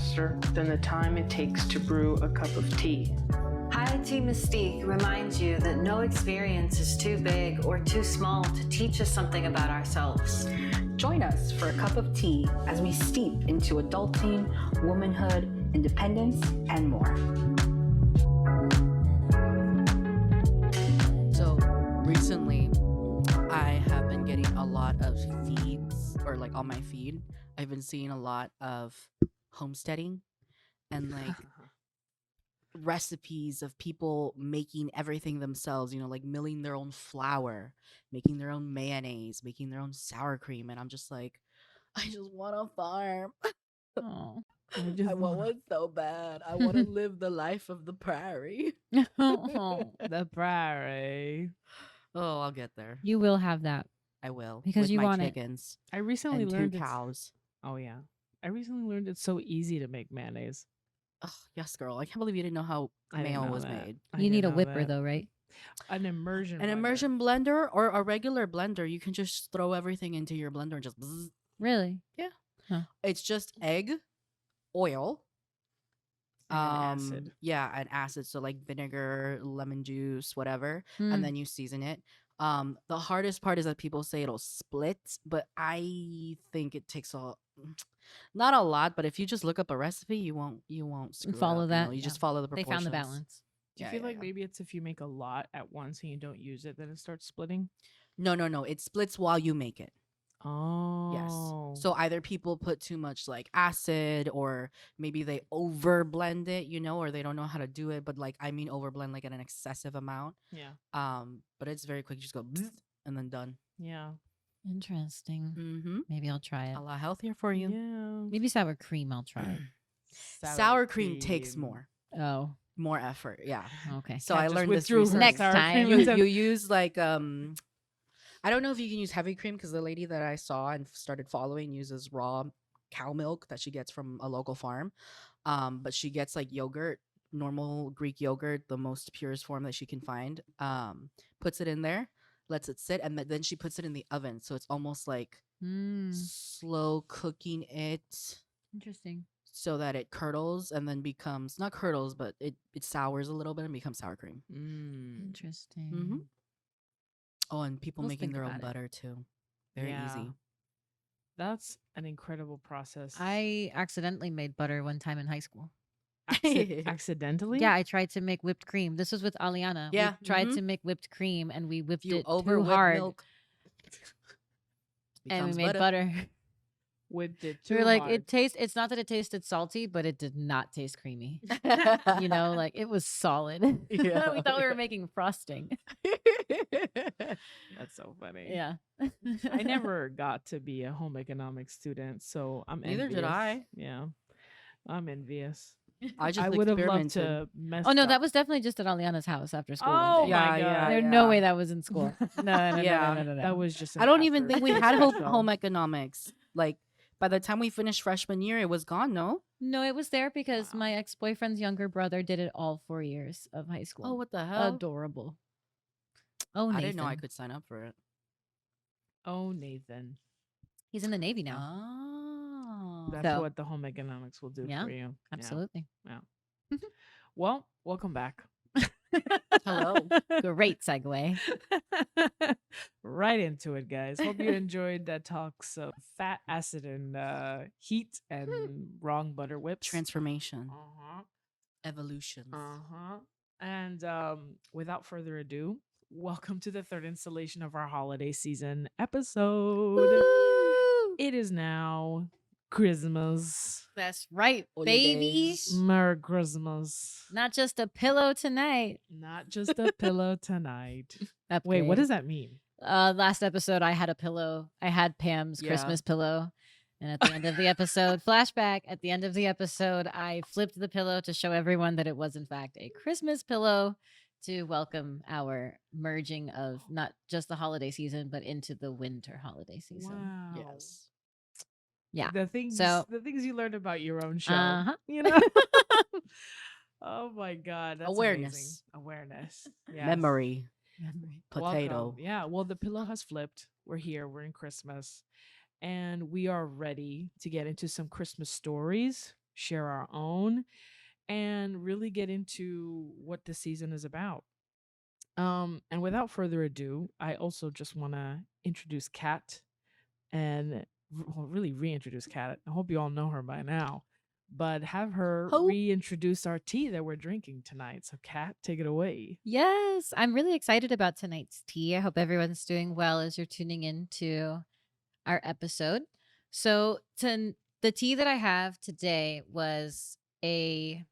faster than the time it takes to brew a cup of tea. High Tea Mystique reminds you that no experience is too big or too small to teach us something about ourselves. Join us for a cup of tea as we steep into adulting, womanhood, independence, and more. So recently, I have been getting a lot of feeds, or like on my feed, I've been seeing a lot of homesteading and like recipes of people making everything themselves, like milling their own flour, making their own mayonnaise, making their own sour cream. And I'm just like, I just want to farm. Oh, I want one so bad. I want to live the life of the prairie. the prairie. Oh, I'll get there. You will have that. I will. Because with you my want it. chickens I recently and learned 2 cows. Oh yeah, I recently learned it's so easy to make mayonnaise. Oh, yes, girl. I can't believe you didn't know how I didn't mayo know was that. made. I You need a didn't know whipper that. though, right? An immersion. An blender. immersion blender or a regular blender, you can just throw everything into your blender and just bzzz. Really? It's just egg, oil, And acid. yeah, and acid, so like vinegar, lemon juice, whatever, Mm. and then you season it. The hardest part is that people say it'll split, but I think it takes not a lot, but if you just look up a recipe, you won't screw Follow it up, that, you yeah. just follow the They proportions. found the balance. Do you Yeah, feel yeah, like yeah. maybe it's if you make a lot at once and you don't use it, then it starts splitting? No, it splits while you make it. Oh. Yes. So either people put too much like acid, or maybe they over blend it, or they don't know how to do it. But like, I mean, over blend like at an excessive amount. Yeah. But it's very quick. You just go bzz, and then done. Yeah. Interesting. Mm-hmm. Maybe I'll try it. A lot healthier for you. Yeah. Maybe sour cream. I'll try it. Sour cream takes more Oh, effort. Yeah. okay. So Kat I just learned this withdrew her recently. Next sour time. cream and said- You use like I don't know if you can use heavy cream, because the lady that I saw and started following uses raw cow milk that she gets from a local farm. But she gets like yogurt, normal Greek yogurt, the most purest form that she can find. Puts it in there, lets it sit, and then she puts it in the oven. So it's almost like slow cooking it Interesting. so that it curdles and then becomes, not curdles, but it sours a little bit and becomes sour cream. Interesting. Mm-hmm. Oh, and people We'll making think their own about it. butter too. Very Yeah. easy. That's an incredible process. I accidentally made butter one time in high school. Accidentally? Yeah, I tried to make whipped cream. This was with Aliana. Yeah, We tried mhm. to make whipped cream and we whipped You it over too whip hard. milk. And we becomes made butter. With it We too were like, hard. it's not that it tasted salty, but it did not taste creamy. Like it was solid. Yeah, We thought we yeah. were making frosting. That's so funny. Yeah. I never got to be a home economics student, so I'm Neither did envious. I. Yeah. I'm envious. I just I would have loved experimented. to mess Oh no, up. that was definitely just at Aliana's house after school. Oh one day. Yeah, my god. yeah. There's no way that was in school. No. Yeah. That was just I don't even think we had home home economics. Like, by the time we finished freshman year, it was gone, no? No, it was there because Wow. my ex-boyfriend's younger brother did it all 4 years of high school. Oh, what the hell? Adorable. Oh, I didn't know I Nathan. could sign up for it. Oh, Nathan. He's in the Navy now. Oh. That's So- what the home economics will do Yeah, for you. Yeah. Absolutely. Well, welcome back. Hello. Great segue. Right into it, guys. Hope you enjoyed that talks of fat, acid, and heat and wrong butter whips. Transformation. Uh-huh. Evolutions. Uh-huh. And without further ado, welcome to the third installation of our holiday season episode. Woo! It is now Christmas. That's right, baby. Holidays. Merry Christmas. Not just a pillow tonight. Not just a pillow tonight. Wait, Upgrade. what does that mean? Last episode, I had a pillow. I had Pam's Yeah. Christmas pillow. And at the end of the episode, flashback, at the end of the episode, I flipped the pillow to show everyone that it was, in fact, a Christmas pillow to welcome our merging of not just the holiday season, but into the winter holiday season. Wow. Yes. Yeah. The things So- the things you learned about your own show. Uh-huh. You know? Oh my god. That's Awareness. amazing. Awareness. Yes. Memory. Potato. Welcome. Yeah. Well, the pillow has flipped. We're here. We're in Christmas. And we are ready to get into some Christmas stories. share our own, and really get into what this season is about. And without further ado, I also just want to introduce Kat and really reintroduce Kat. I hope you all know her by now, but have her Ho. reintroduce our tea that we're drinking tonight. So, Kat, take it away. Yes, I'm really excited about tonight's tea. I hope everyone's doing well as you're tuning in to our episode. So, the tea that I have today was a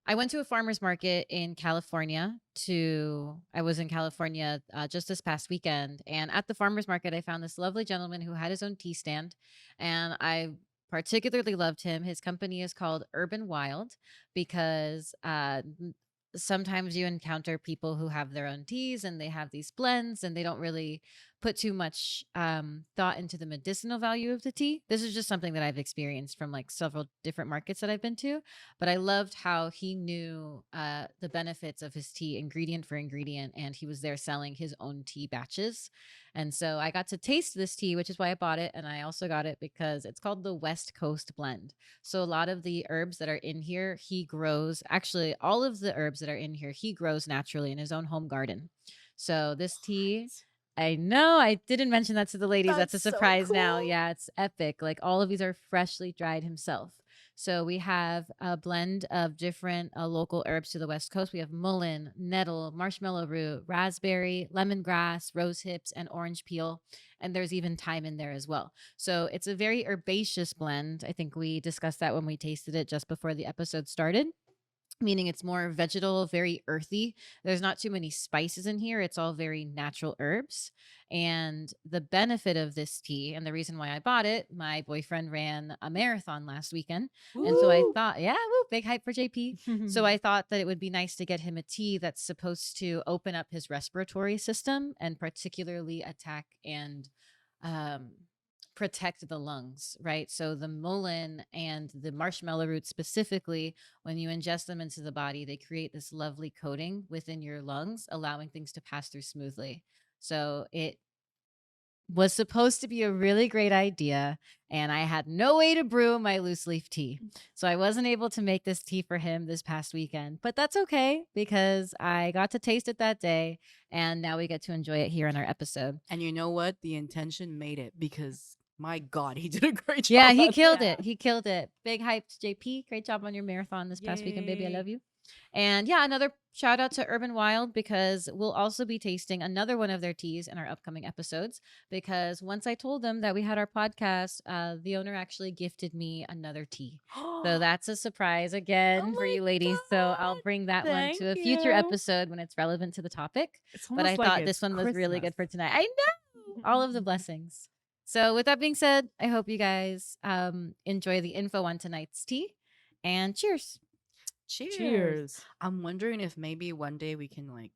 I went to a farmer's market in California I was in California just this past weekend. And at the farmer's market, I found this lovely gentleman who had his own tea stand. And I particularly loved him. His company is called Urban Wild because sometimes you encounter people who have their own teas and they have these blends and they don't really put too much thought into the medicinal value of the tea. This is just something that I've experienced from like several different markets that I've been to. But I loved how he knew the benefits of his tea ingredient for ingredient, and he was there selling his own tea batches. And so I got to taste this tea, which is why I bought it. And I also got it because it's called the West Coast Blend. So a lot of the herbs that are in here, he grows, actually, all of the herbs that are in here, he grows naturally in his own home garden. So this tea. I know. I didn't mention that to the ladies. That's a That's so surprise now. cool. Yeah, it's epic. Like all of these are freshly dried himself. So we have a blend of different local herbs to the West Coast. We have mullein, nettle, marshmallow root, raspberry, lemongrass, rose hips, and orange peel. And there's even thyme in there as well. So it's a very herbaceous blend. I think we discussed that when we tasted it just before the episode started. Meaning it's more vegetal, very earthy. There's not too many spices in here. It's all very natural herbs. And the benefit of this tea, and the reason why I bought it, my boyfriend ran a marathon last weekend. And so I thought, yeah, woo, big hype for JP. So I thought that it would be nice to get him a tea that's supposed to open up his respiratory system and particularly attack and um, protect the lungs, right? So the mullein and the marshmallow root specifically, when you ingest them into the body, they create this lovely coating within your lungs, allowing things to pass through smoothly. So it was supposed to be a really great idea, and I had no way to brew my loose leaf tea. So I wasn't able to make this tea for him this past weekend, but that's okay because I got to taste it that day, and now we get to enjoy it here in our episode. And you know what? The intention made it because my God, he did a great job. Yeah, he at killed that. it. He killed it. Big hyped JP. Great job on your marathon this past weekend, baby. I Yay. love you. And yeah, another shout out to Urban Wild because we'll also be tasting another one of their teas in our upcoming episodes. Because once I told them that we had our podcast, the owner actually gifted me another tea. So that's a surprise again Oh for my you ladies. So I'll God, bring that one to a thank future you. episode when it's relevant to the topic. It's But I almost like thought it's this one was really good for Christmas. tonight. I know all of the blessings. So with that being said, I hope you guys enjoy the info on tonight's tea, and cheers. Cheers. Cheers. I'm wondering if maybe one day we can like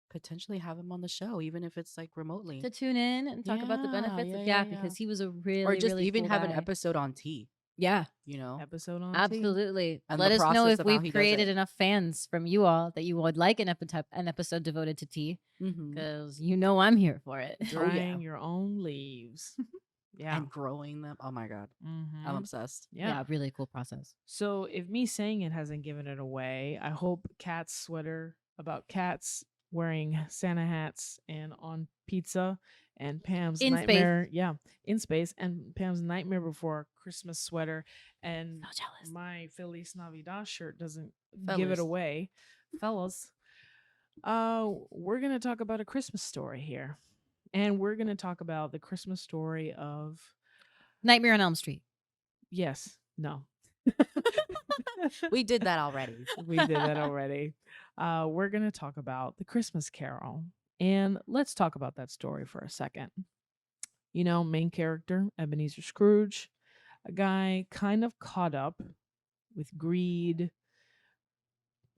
potentially have him on the show, even if it's like remotely. To tune in and talk about the Yeah, benefits of yeah. because he was a really Or just really even cool have an guy. episode on tea, Yeah, you know? Episode on tea. absolutely. And Let the us know process if of how we've he does created it. enough fans from you all that you would like an episode devoted to tea Mhm. because you know I'm here for it. Drying your own leaves. Yeah. And growing them. Oh my God. I'm Mhm. obsessed. Yeah. Really cool process. So if me saying it hasn't given it away, I hope Cat's sweater about cats wearing Santa hats and on pizza and Pam's In space. nightmare. Yeah, in space and Pam's nightmare before Christmas sweater and So jealous. my Feliz Navidad shirt doesn't give it Fellas. away. Fellas, we're gonna talk about a Christmas story here. And we're gonna talk about the Christmas story of Nightmare on Elm Street. yes, no. We did that already. We did that already. We're going to talk about The Christmas Carol. And let's talk about that story for a second. You know, main character, Ebenezer Scrooge, a guy kind of caught up with greed,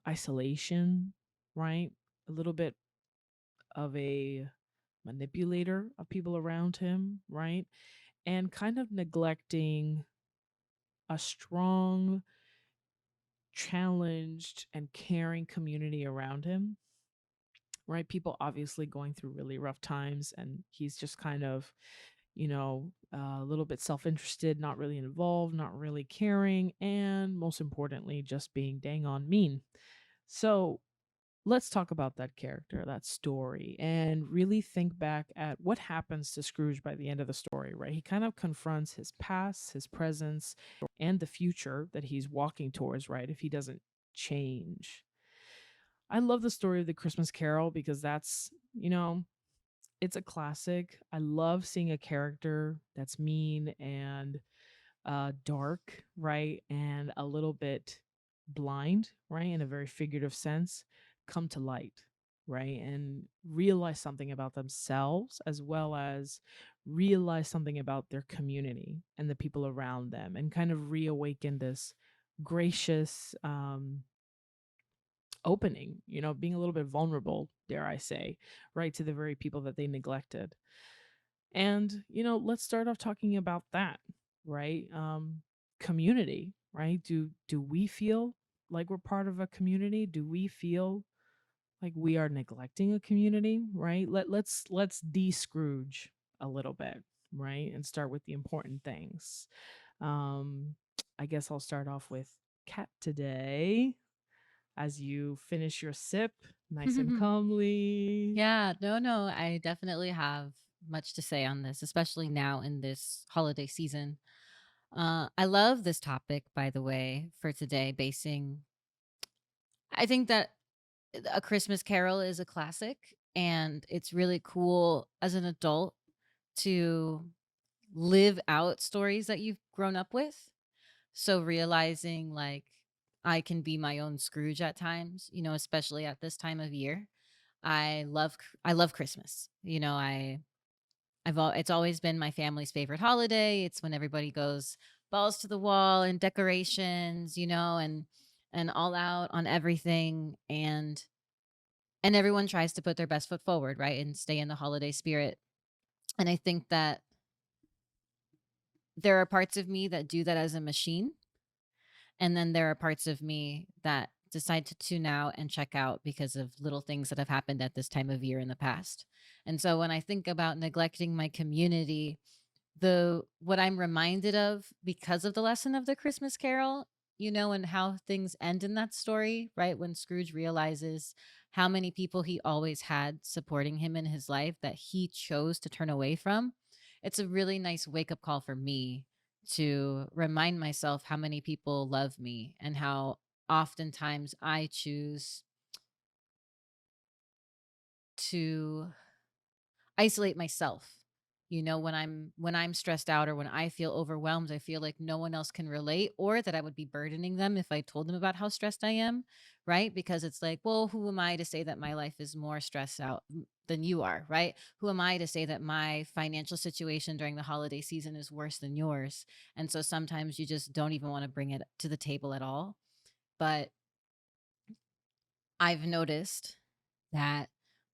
isolation, right? A little bit of a manipulator of people around him, right? And kind of neglecting a strong, challenged, and caring community around him, right? People obviously going through really rough times, and he's just kind of, a little bit self-interested, not really involved, not really caring, and most importantly, just being dang on mean. So let's talk about that character, that story, and really think back at what happens to Scrooge by the end of the story, right? He kind of confronts his past, his presence, and the future that he's walking towards, right? If he doesn't change. I love the story of the Christmas Carol because it's a classic. I love seeing a character that's mean and dark, right? And a little bit blind, right? In a very figurative sense, come to light, right? And realize something about themselves as well as realize something about their community and the people around them and kind of reawaken this gracious opening, being a little bit vulnerable, dare I say, right, to the very people that they neglected. And, let's start off talking about that, right? Community, right? Do we feel like we're part of a community? Do we feel like we are neglecting a community, right? Let's de-Scrooge a little bit, right? And start with the important things. Um, I guess I'll start off with Kat today as you finish your sip, nice and calmly. Yeah, no, I definitely have much to say on this, especially now in this holiday season. I love this topic, by the way, for today, I think that A Christmas Carol is a classic, and it's really cool as an adult to live out stories that you've grown up with. So realizing like I can be my own Scrooge at times, especially at this time of year. I love Christmas. It's always been my family's favorite holiday. It's when everybody goes balls to the wall and decorations, and all out on everything, and everyone tries to put their best foot forward, right? And stay in the holiday spirit. And I think that there are parts of me that do that as a machine. And then there are parts of me that decide to tune out and check out because of little things that have happened at this time of year in the past. And so when I think about neglecting my community, the what I'm reminded of because of the lesson of the Christmas Carol, and how things end in that story, right? When Scrooge realizes how many people he always had supporting him in his life that he chose to turn away from. It's a really nice wake up call for me to remind myself how many people love me and how oftentimes I choose to isolate myself. When I'm stressed out or when I feel overwhelmed, I feel like no one else can relate or that I would be burdening them if I told them about how stressed I am, right? Because it's like, well, who am I to say that my life is more stressed out than you are, right? Who am I to say that my financial situation during the holiday season is worse than yours? And so sometimes you just don't even want to bring it to the table at all. But I've noticed that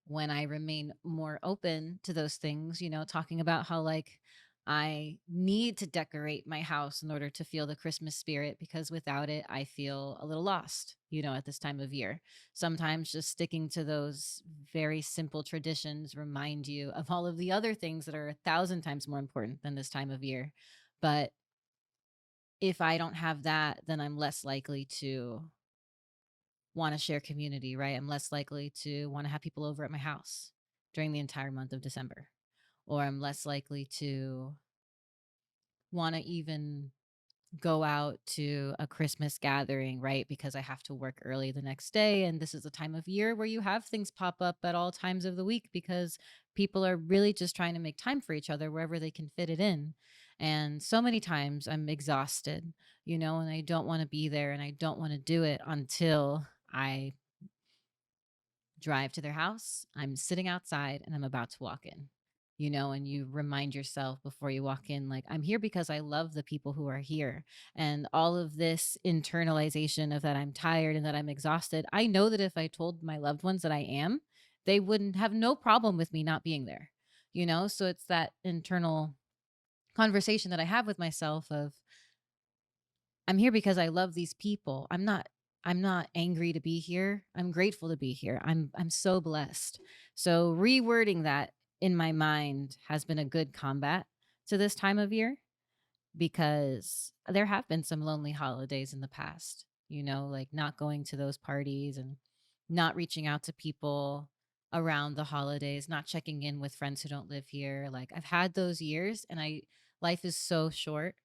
when I remain more open to those things, talking about how like I need to decorate my house in order to feel the Christmas spirit because without it, I feel a little lost, at this time of year. Sometimes just sticking to those very simple traditions remind you of all of the other things that are 1,000 times more important than this time of year. But if I don't have that, then I'm less likely to want to share community, right? I'm less likely to want to have people over at my house during the entire month of December. Or I'm less likely to want to even go out to a Christmas gathering, right? Because I have to work early the next day. And this is a time of year where you have things pop up at all times of the week because people are really just trying to make time for each other wherever they can fit it in. And so many times I'm exhausted, and I don't want to be there and I don't want to do it until I drive to their house. I'm sitting outside and I'm about to walk in, and you remind yourself before you walk in, like, I'm here because I love the people who are here. And all of this internalization of that I'm tired and that I'm exhausted. I know that if I told my loved ones that I am, they wouldn't have no problem with me not being there, So it's that internal conversation that I have with myself of, I'm here because I love these people. I'm not angry to be here. I'm grateful to be here. I'm so blessed. So rewording that in my mind has been a good combat to this time of year because there have been some lonely holidays in the past, like not going to those parties and not reaching out to people around the holidays, not checking in with friends who don't live here. Like I've had those years and life is so short,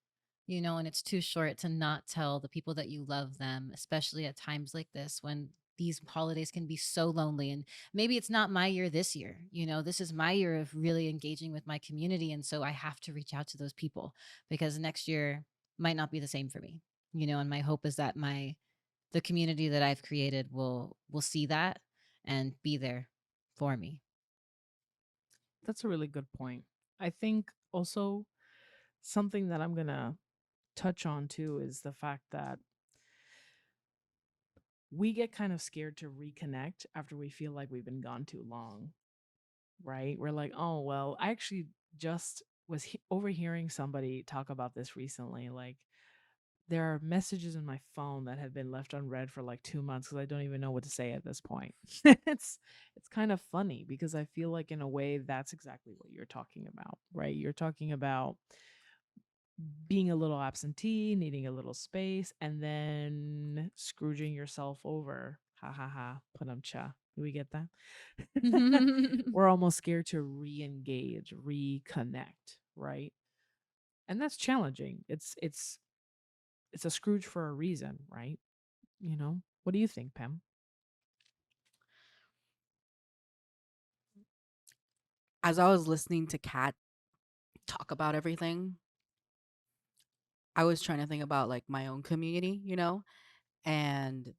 and it's too short to not tell the people that you love them, especially at times like this when these holidays can be so lonely. And maybe it's not my year this year. This is my year of really engaging with my community. And so I have to reach out to those people because next year might not be the same for me. And my hope is that the community that I've created will see that and be there for me. That's a really good point. I think also something that I'm going to touch on too is the fact that we get kind of scared to reconnect after we feel like we've been gone too long, right? We're like, oh, well, I actually just was overhearing somebody talk about this recently. Like, there are messages in my phone that have been left unread for like 2 months because I don't even know what to say at this point. It's kind of funny because I feel like in a way that's exactly what you're talking about, right? You're talking about being a little absentee, needing a little space, and then Scrooging yourself over. Ha ha ha. Cha. Do we get that? We're almost scared to re-engage, reconnect, right? And that's challenging. It's a Scrooge for a reason, right? What do you think, Pam? As I was listening to Kat talk about everything, I was trying to think about like my own community, and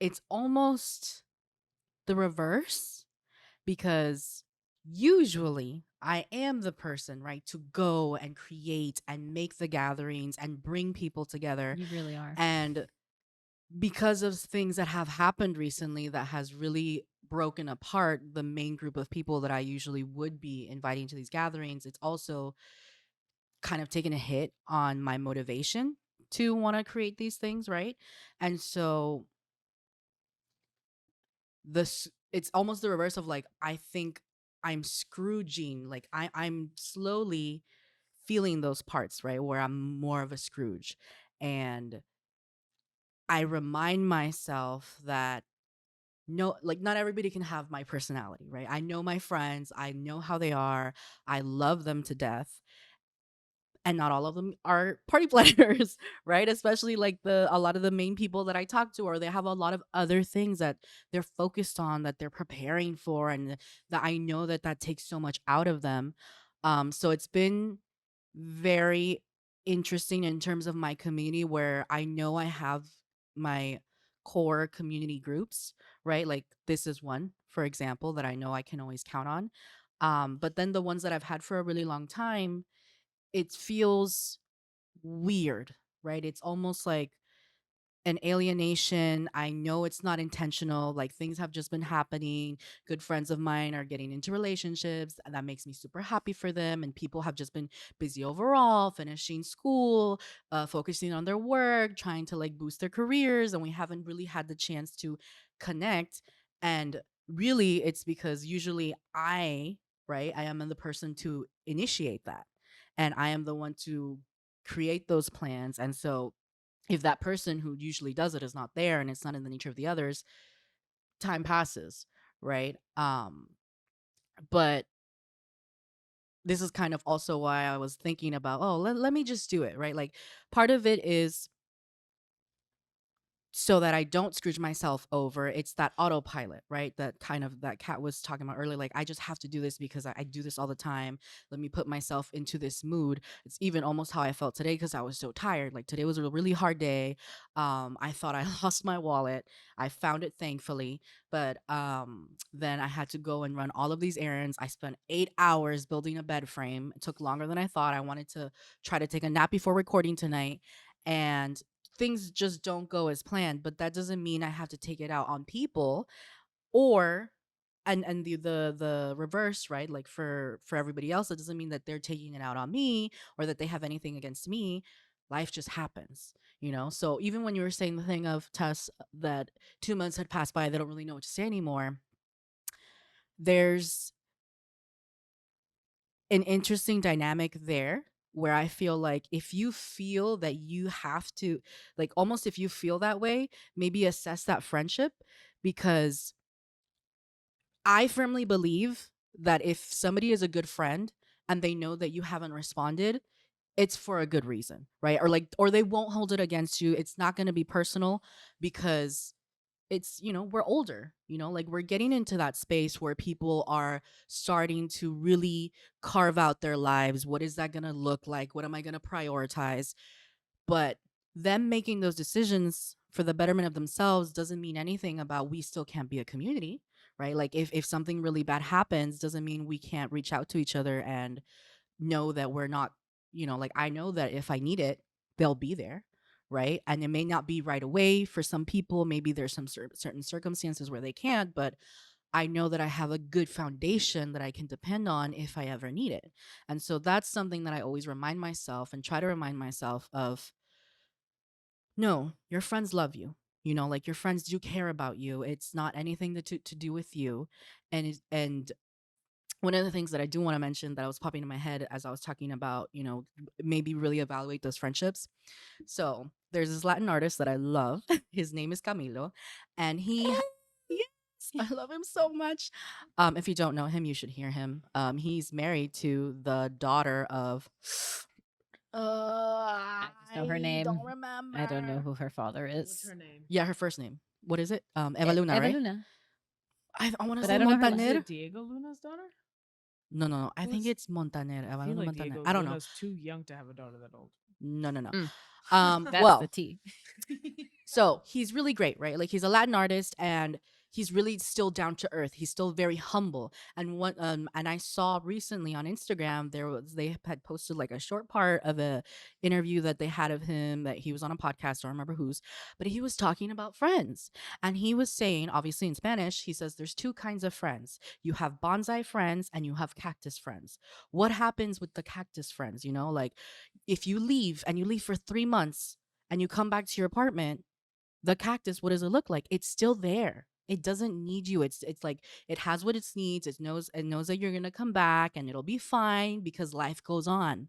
it's almost the reverse because usually I am the person, right, to go and create and make the gatherings and bring people together. You really are. And because of things that have happened recently that has really broken apart the main group of people that I usually would be inviting to these gatherings, it's also kind of taken a hit on my motivation to want to create these things, right? And so this it's almost the reverse of like I think I'm Scrooging, like I'm slowly feeling those parts, right? Where I'm more of a Scrooge. And I remind myself that no, like not everybody can have my personality, right? I know my friends, I know how they are, I love them to death, and not all of them are party planners, right? Especially like a lot of the main people that I talk to, or they have a lot of other things that they're focused on, that they're preparing for, and that I know that that takes so much out of them. So it's been very interesting in terms of my community, where I know I have my core community groups, right? Like this is one, for example, that I know I can always count on. But then the ones that I've had for a really long time, it feels weird, right? It's almost like an alienation. I know it's not intentional. Like things have just been happening. Good friends of mine are getting into relationships, and that makes me super happy for them. And people have just been busy overall, finishing school, focusing on their work, trying to like boost their careers. And we haven't really had the chance to connect. And really, it's because usually right, I am the person to initiate that. And I am the one to create those plans. And so if that person who usually does it is not there and it's not in the nature of the others, time passes, right? But this is kind of also why I was thinking about, oh, let me just do it, right? Like part of it is so that I don't Scrooge myself over. It's that autopilot, right? That kind of that Kat was talking about earlier. Like, I just have to do this because I do this all the time. Let me put myself into this mood. It's even almost how I felt today because I was so tired. Like today was a really hard day. I thought I lost my wallet. I found it thankfully, but then I had to go and run all of these errands. I spent 8 hours building a bed frame. It took longer than I thought. I wanted to try to take a nap before recording tonight, and things just don't go as planned. But that doesn't mean I have to take it out on people, or and the reverse, right? Like for everybody else, it doesn't mean that they're taking it out on me or that they have anything against me. Life just happens, so even when you were saying the thing of Tess, that 2 months had passed by, they don't really know what to say anymore, there's an interesting dynamic there where I feel like if you feel that you have to, like, almost if you feel that way, maybe assess that friendship, because I firmly believe that if somebody is a good friend and they know that you haven't responded, it's for a good reason, right? Or like, or they won't hold it against you. It's not going to be personal because it's, we're older, like we're getting into that space where people are starting to really carve out their lives. What is that going to look like? What am I going to prioritize? But them making those decisions for the betterment of themselves doesn't mean anything about we still can't be a community, right? Like if something really bad happens, doesn't mean we can't reach out to each other and know that we're not, like I know that if I need it, they'll be there, right? And it may not be right away for some people. Maybe there's some certain circumstances where they can't, but I know that I have a good foundation that I can depend on if I ever need it. And so that's something that I always remind myself and try to remind myself of. No, your friends love you. Like your friends do care about you. It's not anything to do with you. And one of the things that I do want to mention that was popping in my head as I was talking about, maybe really evaluate those friendships. So there's this Latin artist that I love. His name is Camilo, and yes, I love him so much. If you don't know him, you should hear him. He's married to the daughter of. I just know her I don't name. I don't know remember. who her father What's is. her name? Yeah, her first name. What is it? Eva Luna, Eva right? Luna. I want to But say I don't know her Is last. Montaner. it Diego Luna's daughter? No, no, no. I think Who's? it's Montaner. I Eva feel Luna like Montaner. Diego I don't know. Luna's too young to have a daughter that old. No, no, no. Mm, that's the Well, T. so he's really great, right? Like he's a Latin artist and he's really still down to earth. He's still very humble. And I saw recently on Instagram they had posted like a short part of a interview that they had of him that he was on a podcast, I don't remember whose, but he was talking about friends. And he was saying, obviously in Spanish, he says there's two kinds of friends. You have bonsai friends and you have cactus friends. What happens with the cactus friends? Like if you leave and you leave for 3 months and you come back to your apartment, the cactus, what does it look like? It's still there. It doesn't need you. It's like it has what it needs. It knows that you're gonna come back and it'll be fine because life goes on.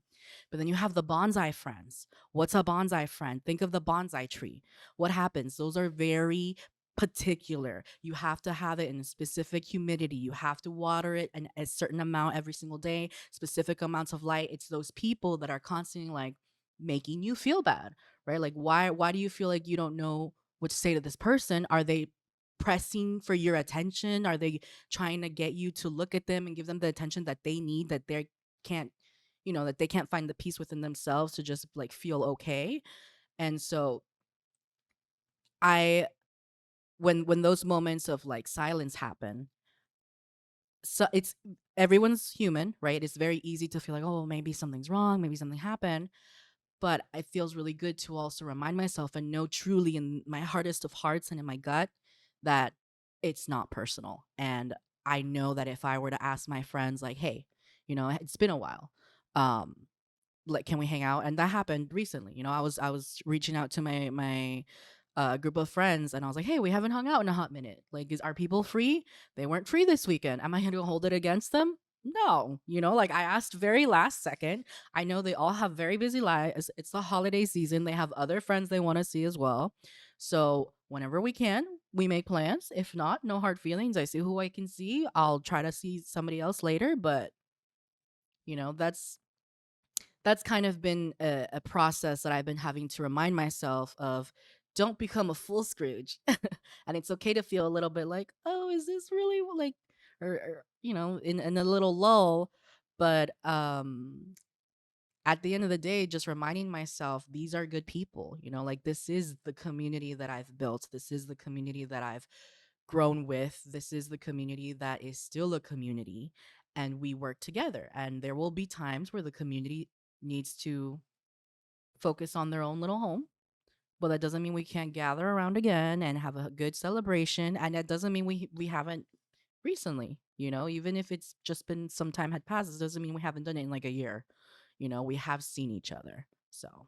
But then you have the bonsai friends. What's a bonsai friend? Think of the bonsai tree. What happens? Those are very particular. You have to have it in a specific humidity. You have to water it a certain amount every single day, specific amounts of light. It's those people that are constantly like making you feel bad, right? Like why do you feel like you don't know what to say to this person? Are they pressing for your attention? Are they trying to get you to look at them and give them the attention that they need, that they can't, that they can't find the peace within themselves to just like feel okay? And so I when those moments of like silence happen, so it's everyone's human, right? It's very easy to feel like, oh, maybe something's wrong, maybe something happened. But it feels really good to also remind myself and know truly in my hardest of hearts and in my gut that it's not personal. And I know that if I were to ask my friends, like, hey, it's been a while, um, like, can we hang out? And that happened recently. I was reaching out to my group of friends and I was like, hey, we haven't hung out in a hot minute. Like, are people free? They weren't free this weekend. Am I going to hold it against them? No, like I asked very last second. I know they all have very busy lives. It's the holiday season. They have other friends they want to see as well. So whenever we can, we make plans. If not, no hard feelings. I see who I can see. I'll try to see somebody else later. But that's kind of been a process that I've been having to remind myself of. Don't become a full Scrooge. And it's okay to feel a little bit like, oh, is this really like, or in a little lull. But at the end of the day, just reminding myself these are good people, like this is the community that I've built. This is the community that I've grown with. This is the community that is still a community. And we work together. And there will be times where the community needs to focus on their own little home. But that doesn't mean we can't gather around again and have a good celebration. And that doesn't mean we haven't recently, even if it's just been some time had passed, it doesn't mean we haven't done it in like a year. We have seen each other. So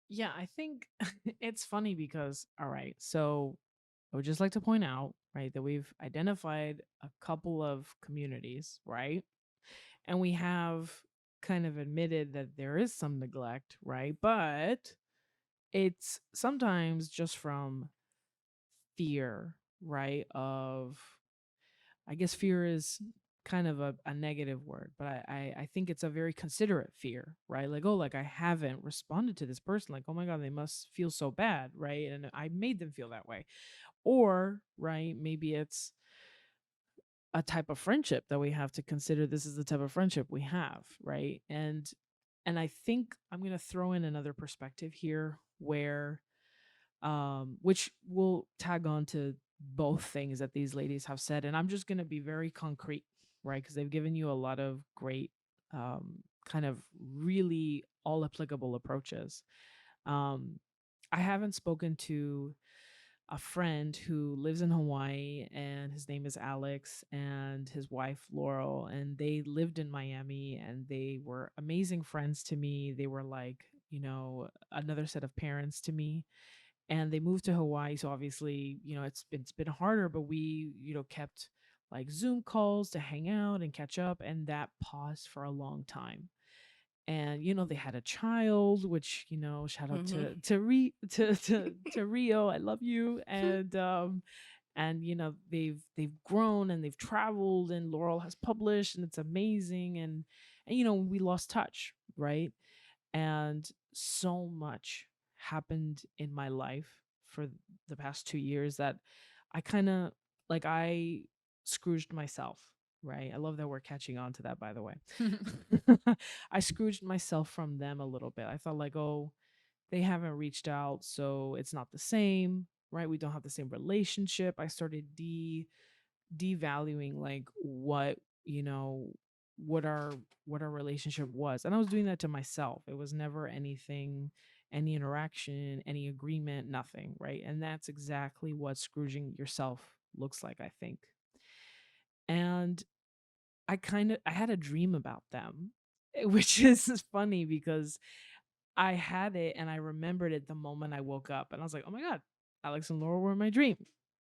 Yeah, I think it's funny because, all right, so I would just like to point out, right, that we've identified a couple of communities, right? And we have kind of admitted that there is some neglect, right? But it's sometimes just from fear, right? Of, I guess fear is kind of a negative word, but I think it's a very considerate fear, right? Like, oh, like I haven't responded to this person. Like, oh my God, they must feel so bad, right? And I made them feel that way. Or, right, maybe it's a type of friendship that we have to consider. This is the type of friendship we have, right? And I think I'm going to throw in another perspective here where which will tag on to both things that these ladies have said. And I'm just going to be very concrete, right? Because they've given you a lot of great, kind of really all applicable approaches. Um, I haven't spoken to a friend who lives in Hawaii, and his name is Alex, and his wife Laurel, and they lived in Miami, and they were amazing friends to me. They were like, another set of parents to me, and they moved to Hawaii. So obviously, it's been harder, but we, kept like Zoom calls to hang out and catch up, and that paused for a long time. And they had a child, which shout out Mm-hmm. to Rio, I love you. And they've grown and they've traveled, and Laurel has published, and it's amazing. And we lost touch, right? And so much happened in my life for the past 2 years that I kind of I Scrooged myself, right? I love that we're catching on to that, by the way. I Scrooged myself from them a little bit. I thought like, oh, they haven't reached out, so it's not the same, right? We don't have the same relationship. I started devaluing like you know what our relationship was, and I was doing that to myself. It was never anything, any interaction, any agreement, nothing, right? And that's exactly what Scrooging yourself looks like, I think. And I had a dream about them, which is funny because I had it and I remembered it the moment I woke up, and I was like, oh my God, Alex and Laura were in my dream.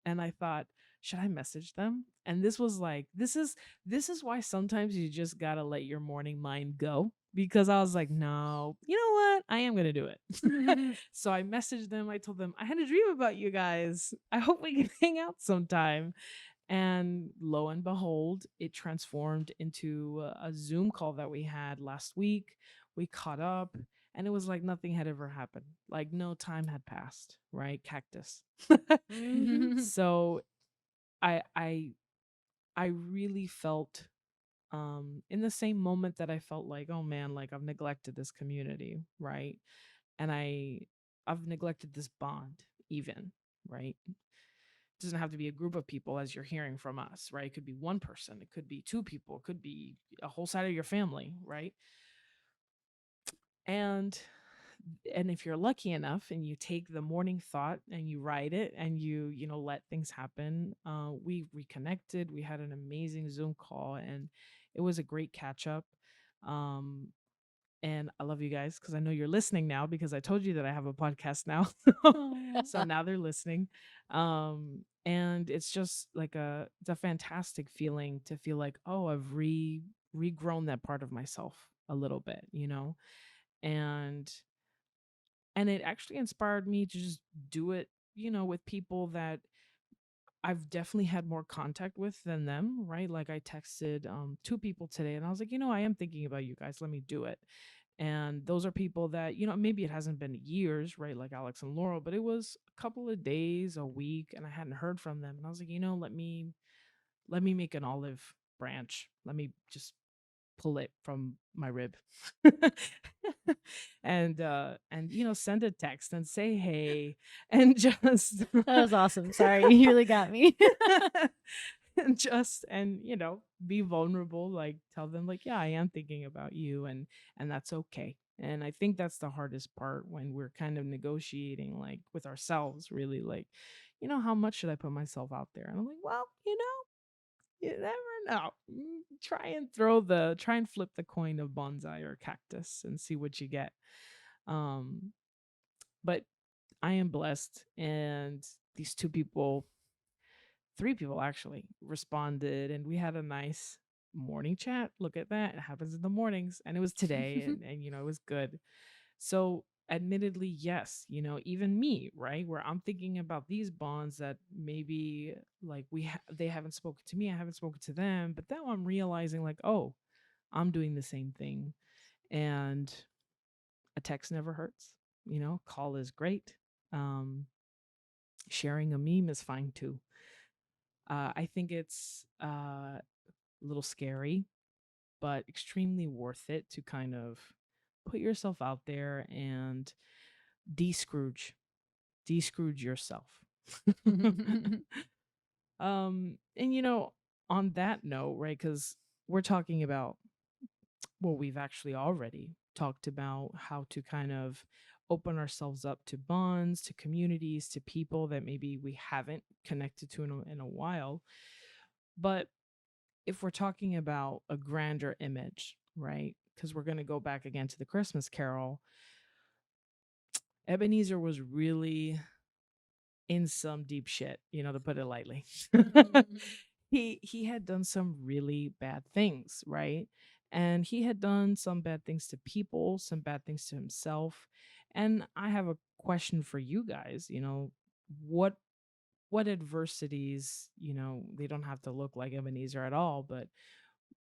And I thought, should I message them? And this was like, this is why sometimes you just gotta let your morning mind go. Because I was like, no, you know what? I am gonna do it. So I messaged them. I told them I had a dream about you guys. I hope we can hang out sometime. And lo and behold, it transformed into a Zoom call that we had last week. We caught up, and it was like nothing had ever happened. Like no time had passed, right? Cactus. So I I I really felt in the same moment that I felt like, oh man, like I've neglected this community, right? And I've neglected this bond even, right? Doesn't have to be a group of people as you're hearing from us, right? It could be one person, it could be two people, it could be a whole side of your family, right? And if you're lucky enough and you take the morning thought and you write it and you let things happen, we reconnected. We had an amazing Zoom call, and it was a great catch up. um and I love you guys because I know you're listening now, because I told you that I have a podcast now. So now they're listening. And it's just like it's a fantastic feeling to feel like, oh, I've regrown that part of myself a little bit, and it actually inspired me to just do it, with people that I've definitely had more contact with than them, right? Like I texted two people today, and I was like, I am thinking about you guys. Let me do it. And those are people that, maybe it hasn't been years, right? Like Alex and Laurel, but it was a couple of days, a week, and I hadn't heard from them. And I was like, let me make an olive branch. Let me just pull it from my rib. And send a text and say hey, and just That was awesome. Sorry, you really got me. and be vulnerable, like tell them like, yeah, I am thinking about you, and that's okay. And I think that's the hardest part when we're kind of negotiating like with ourselves, really, like, how much should I put myself out there? And I'm like, well, you never know. Try and flip the coin of bonsai or cactus and see what you get. Um, but I am blessed, and these three people actually responded, and we had a nice morning chat. Look at that. It happens in the mornings. And it was today and it was good. So admittedly, yes, even me, right? Where I'm thinking about these bonds that maybe like they haven't spoken to me, I haven't spoken to them, but now I'm realizing like, oh, I'm doing the same thing. And a text never hurts. Call is great. Sharing a meme is fine too. I think it's a little scary, but extremely worth it to kind of put yourself out there and de-Scrooge, de-Scrooge yourself. And on that note, right? Because we're talking about, well, we've actually already talked about how to kind of open ourselves up to bonds, to communities, to people that maybe we haven't connected to in a while. But if we're talking about a grander image, right? Because we're going to go back again to the Christmas Carol, Ebenezer was really in some deep shit, to put it lightly. He had done some really bad things, right? And he had done some bad things to people, some bad things to himself. And I have a question for you guys, what adversities, they don't have to look like Ebenezer at all, but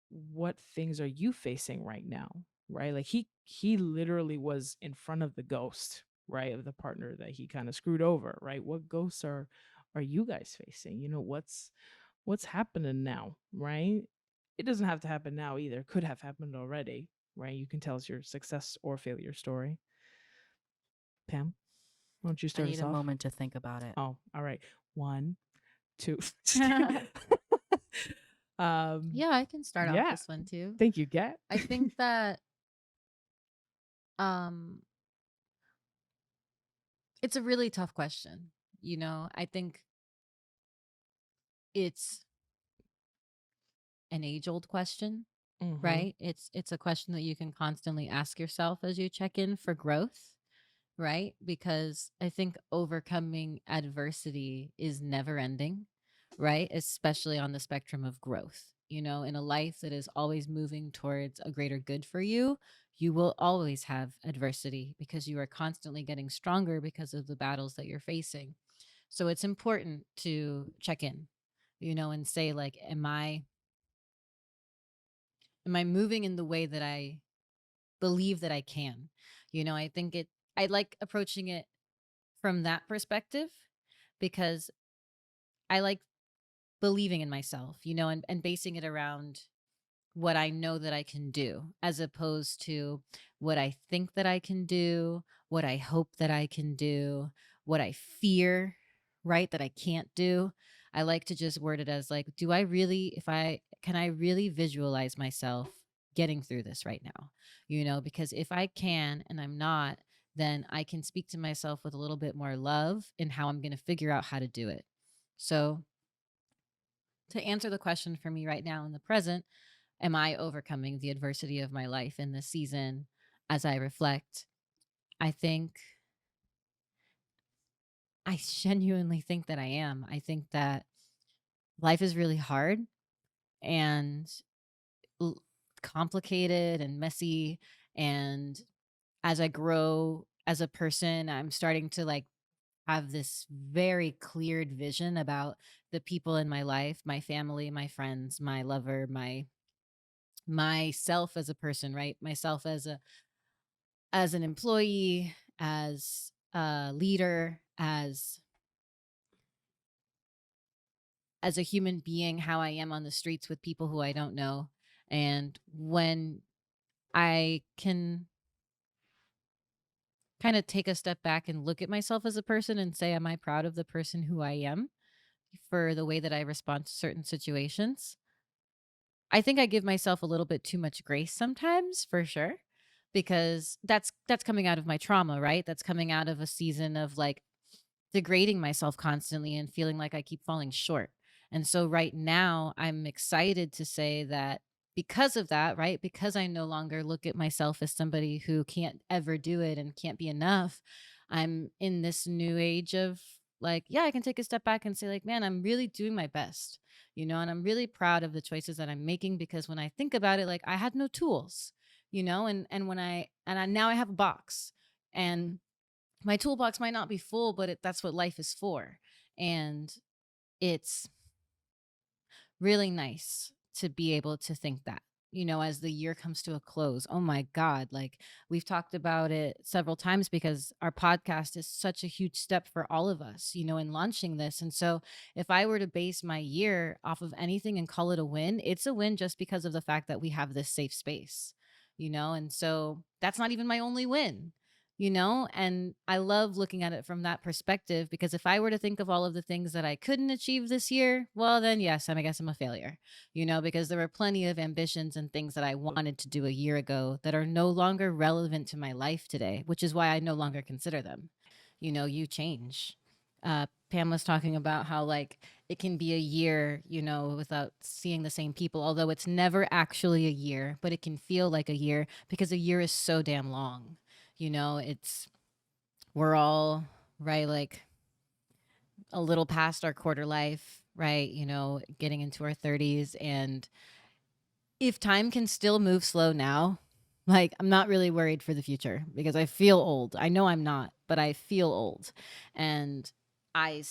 what things are you facing right now, right? Like he literally was in front of the ghost, right, of the partner that he kind of screwed over, right? What ghosts are you guys facing? What's happening now, right? It doesn't have to happen now either. Could have happened already, right? You can tell us your success or failure story. Pam, why don't you I start need us a off? moment to think about it. Oh, all right. 1, 2. Yeah, I can start off Yeah. this one too. Thank you, Gat. I think that um it's a really tough question. I think it's an age-old question, Mm-hmm. right? It's a question that you can constantly ask yourself as you check in for growth, right? Because I think overcoming adversity is never ending, right? Especially on the spectrum of growth. In a life that is always moving towards a greater good for you, you will always have adversity because you are constantly getting stronger because of the battles that you're facing. So it's important to check in, and say like, am I moving in the way that I believe that I can? I think I like approaching it from that perspective because I like believing in myself, and basing it around what I know that I can do as opposed to what I think that I can do, what I hope that I can do, what I fear, right, that I can't do. I like to just word it as like, do I really, can I really visualize myself getting through this right now? Because if I can and I'm not, then I can speak to myself with a little bit more love in how I'm going to figure out how to do it. So, to answer the question for me right now in the present, am I overcoming the adversity of my life in this season as I reflect? I think, I genuinely think that I am. I think that life is really hard and l- complicated and messy. And as I grow as a person, I'm starting to like have this very cleared vision about the people in my life, my family, my friends, my lover, myself as a person, right? Myself as an employee, as a leader, as a human being, how I am on the streets with people who I don't know. And when I can kind of take a step back and look at myself as a person and say, am I proud of the person who I am for the way that I respond to certain situations? I think I give myself a little bit too much grace sometimes, for sure, because that's coming out of my trauma, right? That's coming out of a season of like degrading myself constantly and feeling like I keep falling short. And so right now, I'm excited to say that because of that, right? Because I no longer look at myself as somebody who can't ever do it and can't be enough, I'm in this new age of like, yeah, I can take a step back and say, like, man, I'm really doing my best, and I'm really proud of the choices that I'm making, because when I think about it, like, I had no tools, and now I have a box, and my toolbox might not be full, but that's what life is for. And it's really nice to be able to think that, as the year comes to a close. Oh my God. Like, we've talked about it several times because our podcast is such a huge step for all of us, in launching this. And so if I were to base my year off of anything and call it a win, it's a win just because of the fact that we have this safe space, and so that's not even my only win. And I love looking at it from that perspective, because if I were to think of all of the things that I couldn't achieve this year, well, then yes, I guess I'm a failure, because there were plenty of ambitions and things that I wanted to do a year ago that are no longer relevant to my life today, which is why I no longer consider them. You change. Pam was talking about how, like, it can be a year, without seeing the same people, although it's never actually a year, but it can feel like a year because a year is so damn long. It's, we're all, right, like, a little past our quarter life, right? Getting into our 30s. And if time can still move slow now, like, I'm not really worried for the future, because I feel old. I know I'm not, but I feel old. And I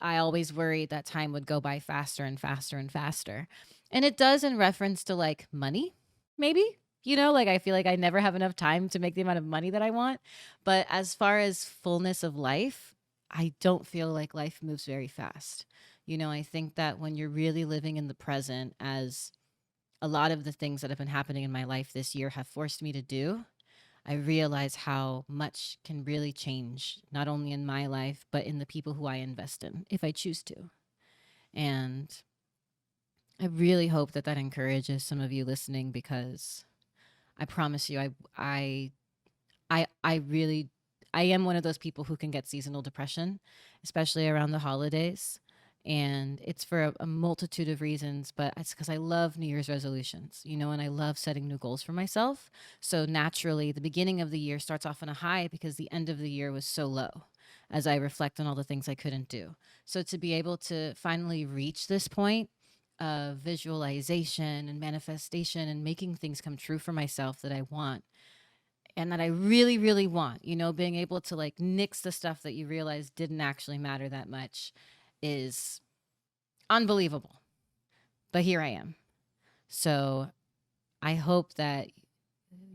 always worried that time would go by faster and faster and faster. And it does, in reference to, like, money, maybe. Like, I feel like I never have enough time to make the amount of money that I want. But as far as fullness of life, I don't feel like life moves very fast. I think that when you're really living in the present, as a lot of the things that have been happening in my life this year have forced me to do, I realize how much can really change, not only in my life, but in the people who I invest in, if I choose to. And I really hope that that encourages some of you listening, because I promise you, I really, I am one of those people who can get seasonal depression, especially around the holidays. And it's for a multitude of reasons, but it's because I love New Year's resolutions, and I love setting new goals for myself. So naturally, the beginning of the year starts off on a high because the end of the year was so low, as I reflect on all the things I couldn't do. So to be able to finally reach this point of visualization and manifestation and making things come true for myself that I want, and that I really, really want, being able to, like, nix the stuff that you realize didn't actually matter that much, is unbelievable. But here I am. So I hope that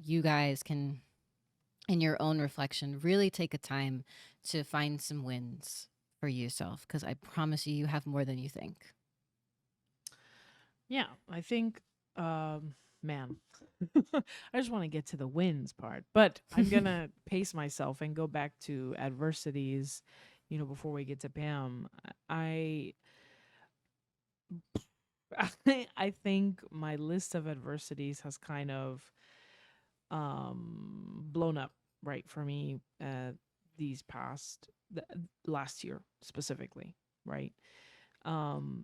you guys can, in your own reflection, really take a time to find some wins for yourself, because I promise you, you have more than you think. Yeah, I think, man, I just want to get to the wins part, but I'm gonna pace myself and go back to adversities, before we get to Pam. I I think my list of adversities has kind of blown up, right, for me, these past last year specifically, right? Um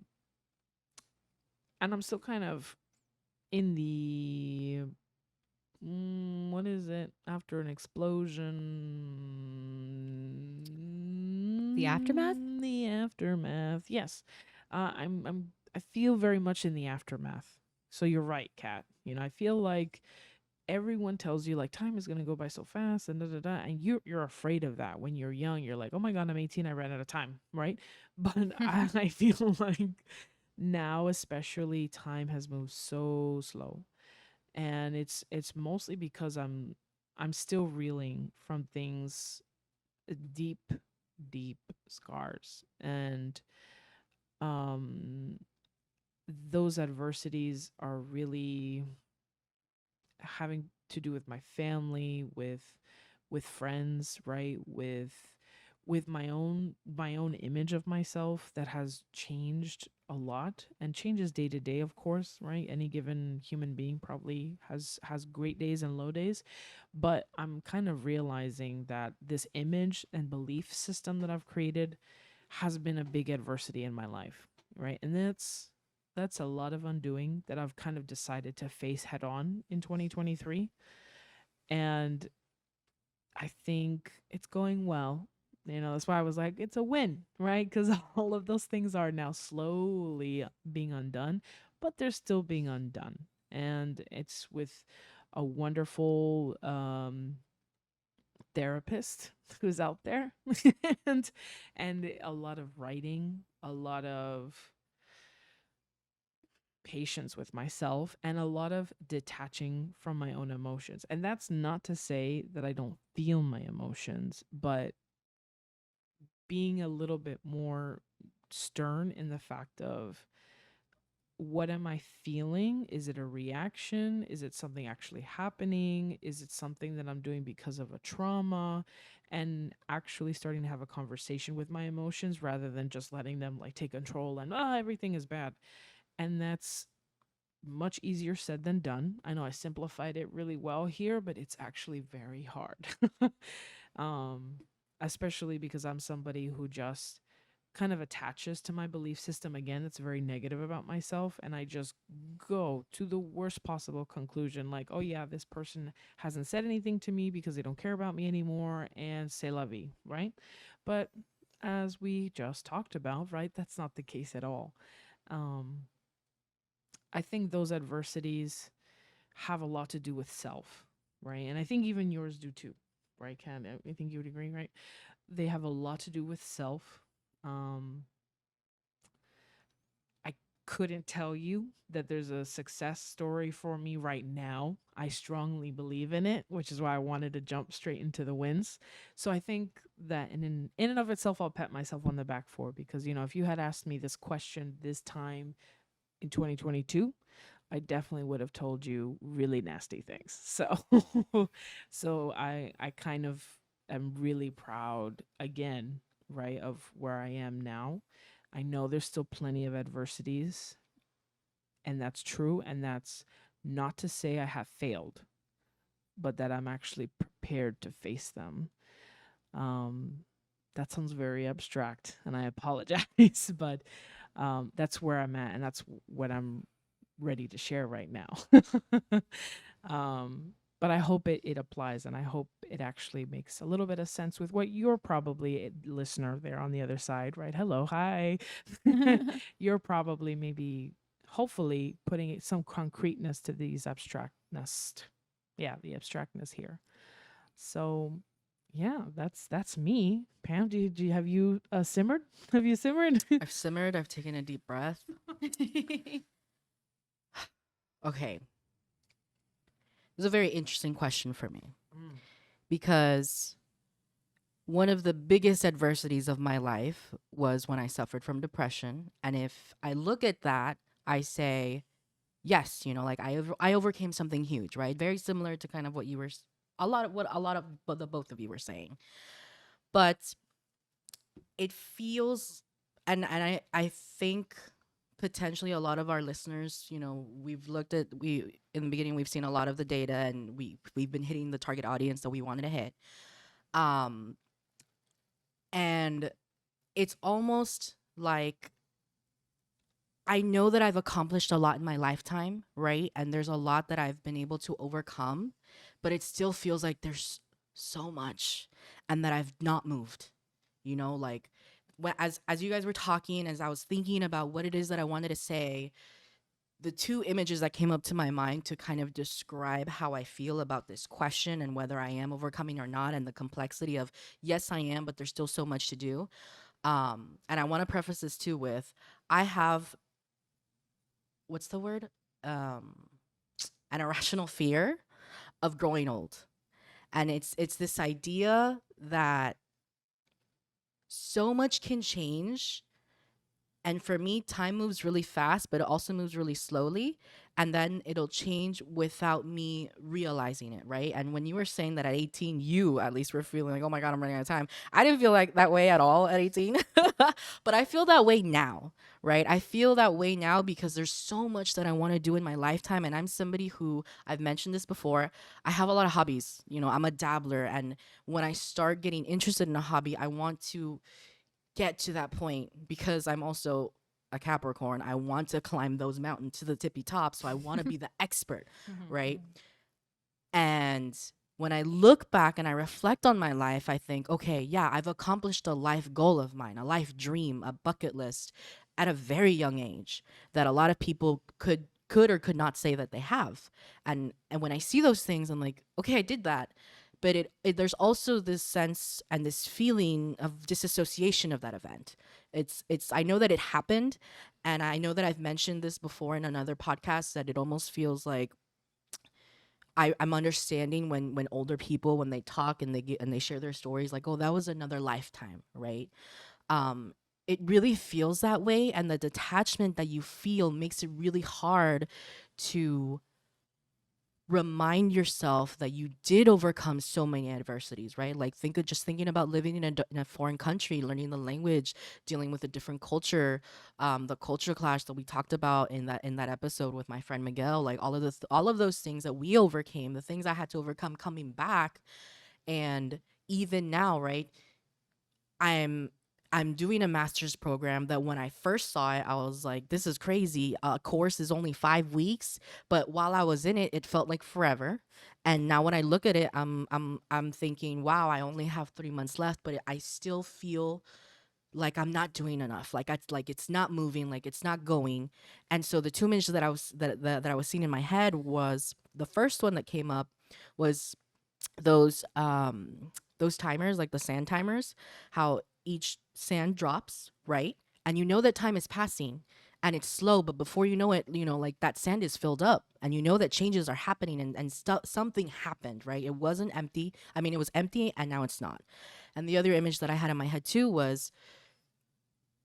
and I'm still kind of in the what is it, after an explosion, The aftermath? the aftermath, yes. I feel very much in the aftermath. So you're right, Kat. I feel like everyone tells you, like, time is going to go by so fast and da da da, and you're afraid of that. When you're young, you're like, oh my god, I'm 18, I ran out of time, right? But I feel like now, especially, time has moved so slow, and it's mostly because I'm still reeling from things, deep, deep scars, and um those adversities are really having to do with my family, with friends, right? With my own image of myself that has changed a lot, and changes day to day, of course, right? Any given human being probably has great days and low days, but I'm kind of realizing that this image and belief system that I've created has been a big adversity in my life, right? And that's a lot of undoing that I've kind of decided to face head on in 2023. And I think it's going well. That's why I was like, it's a win, right? Because all of those things are now slowly being undone, but they're still being undone. And it's with a wonderful therapist who's out there, and a lot of writing, a lot of patience with myself, and a lot of detaching from my own emotions. And that's not to say that I don't feel my emotions, but being a little bit more stern in the fact of, what am I feeling? Is it a reaction? Is it something actually happening? Is it something that I'm doing because of a trauma? And actually starting to have a conversation with my emotions rather than just letting them like take control and everything is bad. And that's much easier said than done. I know I simplified it really well here, but it's actually very hard. um, Especially because I'm somebody who just kind of attaches to my belief system again that's very negative about myself, and I just go to the worst possible conclusion, like, oh yeah, this person hasn't said anything to me because they don't care about me anymore, and c'est la vie, right? But as we just talked about, right, that's not the case at all. um I think those adversities have a lot to do with self, right? And I think even yours do too, right, Ken? I think you would agree, right? They have a lot to do with self. um I couldn't tell you that there's a success story for me right now. I strongly believe in it, which is why I wanted to jump straight into the wins. So I think that in and of itself, I'll pat myself on the back for, because if you had asked me this question this time in 2022, I definitely would have told you really nasty things. So so I kind of am really proud again, right, of where I am now. I know there's still plenty of adversities, and that's true, and that's not to say I have failed, but that I'm actually prepared to face them. Um that sounds very abstract, and I apologize, but that's where I'm at, and that's what I'm ready to share right now. um, but I hope it applies, and I hope it actually makes a little bit of sense with what you're probably a listener there on the other side, right? Hello, hi. You're probably maybe, hopefully, putting some concreteness to these abstractness. Yeah, the abstractness here. So yeah, that's me. Pam, have you simmered? Have you simmered? I've simmered. I've taken a deep breath. Okay. It's a very interesting question for me, because one of the biggest adversities of my life was when I suffered from depression. And if I look at that, I say, yes, like I overcame something huge, right? Very similar to kind of what you were, a lot of the both of you were saying. But it feels, and I think potentially a lot of our listeners, we've looked at, we in the beginning, we've seen a lot of the data, and we've been hitting the target audience that we wanted to hit. And it's almost like I know that I've accomplished a lot in my lifetime, right? And there's a lot that I've been able to overcome, but it still feels like there's so much and that I've not moved. Like as you guys were talking, as I was thinking about what it is that I wanted to say, the two images that came up to my mind to kind of describe how I feel about this question and whether I am overcoming or not, and the complexity of, yes, I am, but there's still so much to do. And I want to preface this too with, I have, what's the word? An irrational fear of growing old. And it's this idea that so much can change. And for me, time moves really fast, but it also moves really slowly. And then it'll change without me realizing it, right? And when you were saying that at 18, you at least were feeling like, oh my God, I'm running out of time. I didn't feel like that way at all at 18. But I feel that way now, right? I feel that way now because there's so much that I want to do in my lifetime. And I'm somebody who, I've mentioned this before, I have a lot of hobbies. I'm a dabbler. And when I start getting interested in a hobby, I want to get to that point, because I'm also a Capricorn. I want to climb those mountains to the tippy top. So I want to be the expert, right? And when I look back and I reflect on my life, I think, okay, yeah, I've accomplished a life goal of mine, a life dream, a bucket list at a very young age that a lot of people could or could not say that they have. And when I see those things, I'm like, okay, I did that. But there's also this sense and this feeling of disassociation of that event. It's I know that it happened, and I know that I've mentioned this before in another podcast, that it almost feels like I'm understanding when older people, when they talk and they share their stories, like, oh, that was another lifetime, right? um it really feels that way, and the detachment that you feel makes it really hard to remind yourself that you did overcome so many adversities, right? Like, think of just thinking about living in a foreign country, learning the language, dealing with a different culture, the culture clash that we talked about in that episode with my friend Miguel, like all of those things that we overcame, the things I had to overcome coming back. And even now, right, I'm I'm doing a master's program that when I first saw it, I was like, this is crazy. A course is only 5 weeks, but while I was in it, it felt like forever. And now when I look at it, I'm thinking, wow, I only have 3 months left, but I still feel like I'm not doing enough. Like it's not moving, like it's not going. And so the two images that I was seeing in my head was the first one that came up was those those timers, like the sand timers, how each sand drops, right? And you know that time is passing and it's slow, but before you know it, like that sand is filled up, and you know that changes are happening, and something happened, right? It wasn't empty. I mean, it was empty and now it's not. And the other image that I had in my head too was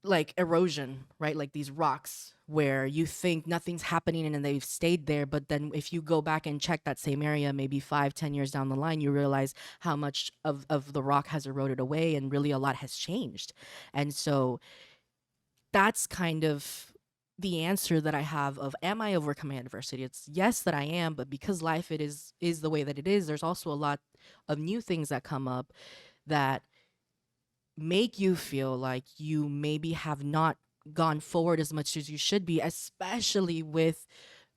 like erosion, right? Like these rocks where you think nothing's happening and then they've stayed there. But then if you go back and check that same area, maybe 5, 10 years down the line, you realize how much of the rock has eroded away, and really a lot has changed. And so that's kind of the answer that I have of, am I overcoming adversity? It's yes that I am, but because life is the way that it is, there's also a lot of new things that come up that make you feel like you maybe have not gone forward as much as you should be, especially with,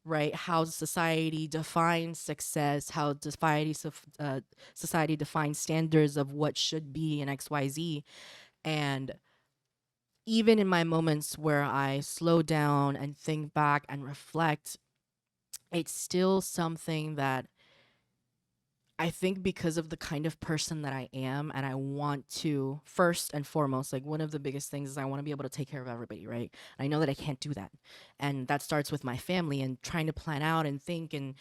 right, how society defines success, how society defines standards of what should be in XYZ. And even in my moments where I slow down and think back and reflect, it's still something that I think, because of the kind of person that I am, and I want to, first and foremost, like one of the biggest things is I want to be able to take care of everybody, right? I know that I can't do that. And that starts with my family and trying to plan out and think. And,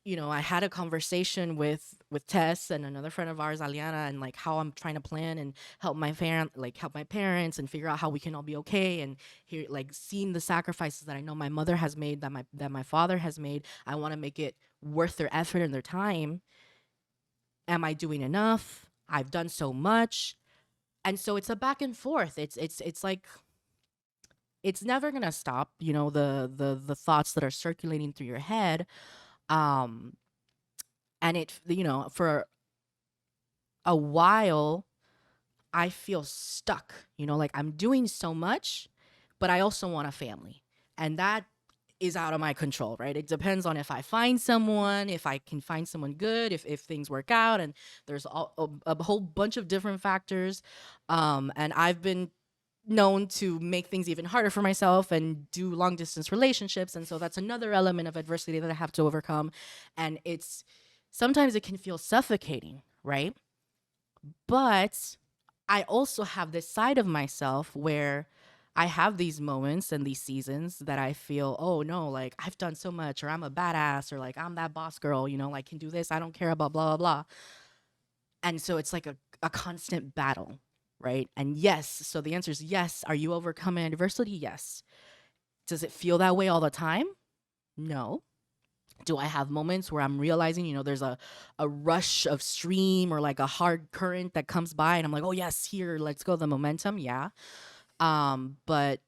I had a conversation with Tess and another friend of ours, Aliana, and like how I'm trying to plan and help my parents and figure out how we can all be okay. And here, like, seeing the sacrifices that I know my mother has made, that my father has made, I want to make it worth their effort and their time. Am I doing enough? I've done so much. And so it's a back and forth. It's like it's never gonna stop, the thoughts that are circulating through your head. Um and for a while I feel stuck, like I'm doing so much, but I also want a family. And that is out of my control, right? It depends on if I find someone, if I can find someone good, if things work out, and there's a whole bunch of different factors. And I've been known to make things even harder for myself and do long distance relationships, and so that's another element of adversity that I have to overcome. And it's sometimes it can feel suffocating, right? But I also have this side of myself where I have these moments and these seasons that I feel, oh no, like I've done so much, or I'm a badass, or like I'm that boss girl, like can do this, I don't care about blah, blah, blah. And so it's like a constant battle, right? And yes, so the answer is yes. Are you overcoming adversity? Yes. Does it feel that way all the time? No. Do I have moments where I'm realizing, there's a rush of stream or like a hard current that comes by and I'm like, oh yes, here, let's go, the momentum. Yeah. But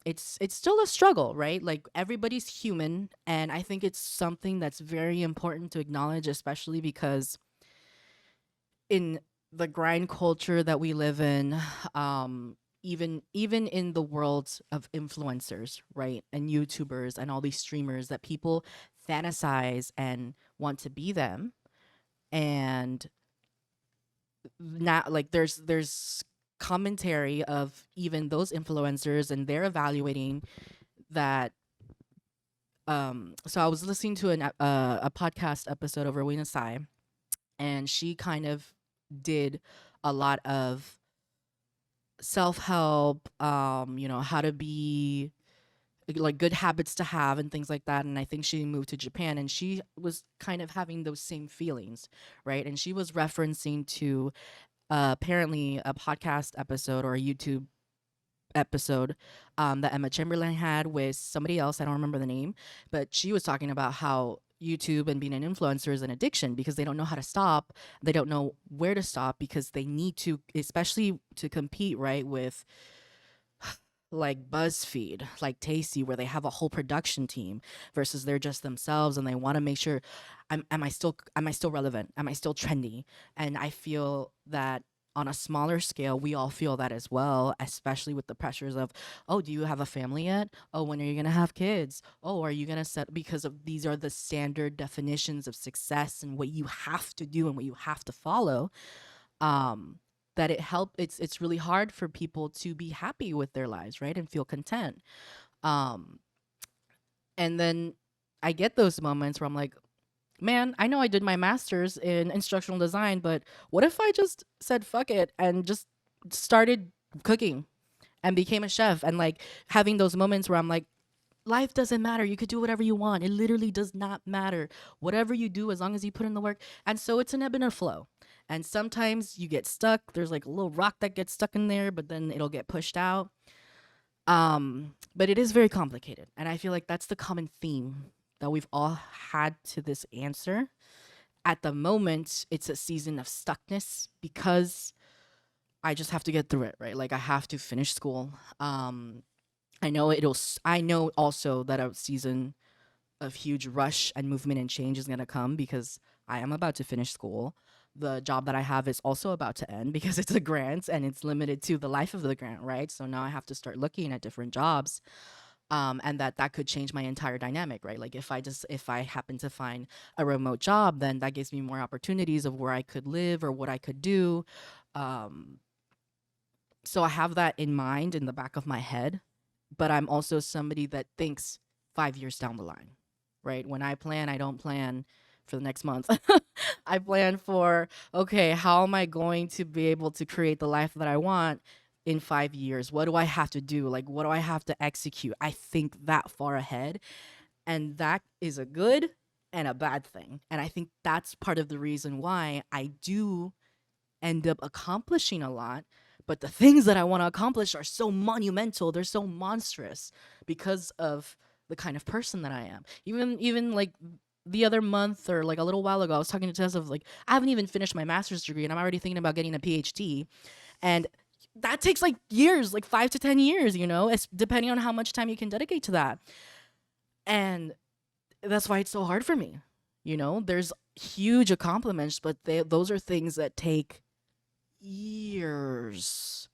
it's still a struggle, right? Like everybody's human. And I think it's something that's very important to acknowledge, especially because in the grind culture that we live in, even in the world of influencers, right, and YouTubers and all these streamers that people fantasize and want to be them, And now, like, there's commentary of even those influencers, and they're evaluating that. So I was listening to a podcast episode of Rowena Sai, and she kind of did a lot of self-help, how to be, like, good habits to have and things like that. And I think she moved to Japan, and she was kind of having those same feelings, right? And she was referencing to apparently a podcast episode or a YouTube episode that Emma Chamberlain had with somebody else. I don't remember the name, but she was talking about how YouTube and being an influencer is an addiction because they don't know how to stop. They don't know where to stop because they need to, especially to compete, right, with like BuzzFeed, like Tasty, where they have a whole production team versus they're just themselves, and they want to make sure, am I still relevant? Am I still trendy? And I feel that on a smaller scale, we all feel that as well, especially with the pressures of, oh, do you have a family yet? Oh, when are you gonna have kids? Oh, are you gonna set, because of these are the standard definitions of success and what you have to do and what you have to follow. um that it's really hard for people to be happy with their lives, right, and feel content. um and then I get those moments where I'm like, man, I know I did my master's in instructional design, but what if I just said fuck it and just started cooking and became a chef? And like having those moments where I'm like, life doesn't matter. You could do whatever you want. It literally does not matter. Whatever you do, as long as you put in the work. And so it's an ebb and a flow. And sometimes you get stuck. There's like a little rock that gets stuck in there, but then it'll get pushed out. But it is very complicated. And I feel like that's the common theme that we've all had to this answer. At the moment, it's a season of stuckness because I just have to get through it, right? Like I have to finish school. I know also that a season of huge rush and movement and change is going to come because I am about to finish school. The job that I have is also about to end because it's a grant and it's limited to the life of the grant, right? So now I have to start looking at different jobs. And that could change my entire dynamic, right? Like if I happen to find a remote job, then that gives me more opportunities of where I could live or what I could do. Um, so I have that in mind in the back of my head, but I'm also somebody that thinks 5 years down the line, right? When I plan, I don't plan for the next month. I plan for, okay, how am I going to be able to create the life that I want in 5 years? What do I have to do? Like, what do I have to execute? I think that far ahead. And that is a good and a bad thing. And I think that's part of the reason why I do end up accomplishing a lot. But the things that I want to accomplish are so monumental, they're so monstrous because of the kind of person that I am. Even like the other month or like a little while ago, I was talking to Tess of like, I haven't even finished my master's degree and I'm already thinking about getting a PhD. And that takes like years, like 5 to 10 years, it's depending on how much time you can dedicate to that. And that's why it's so hard for me. There's huge accomplishments, but those are things that take years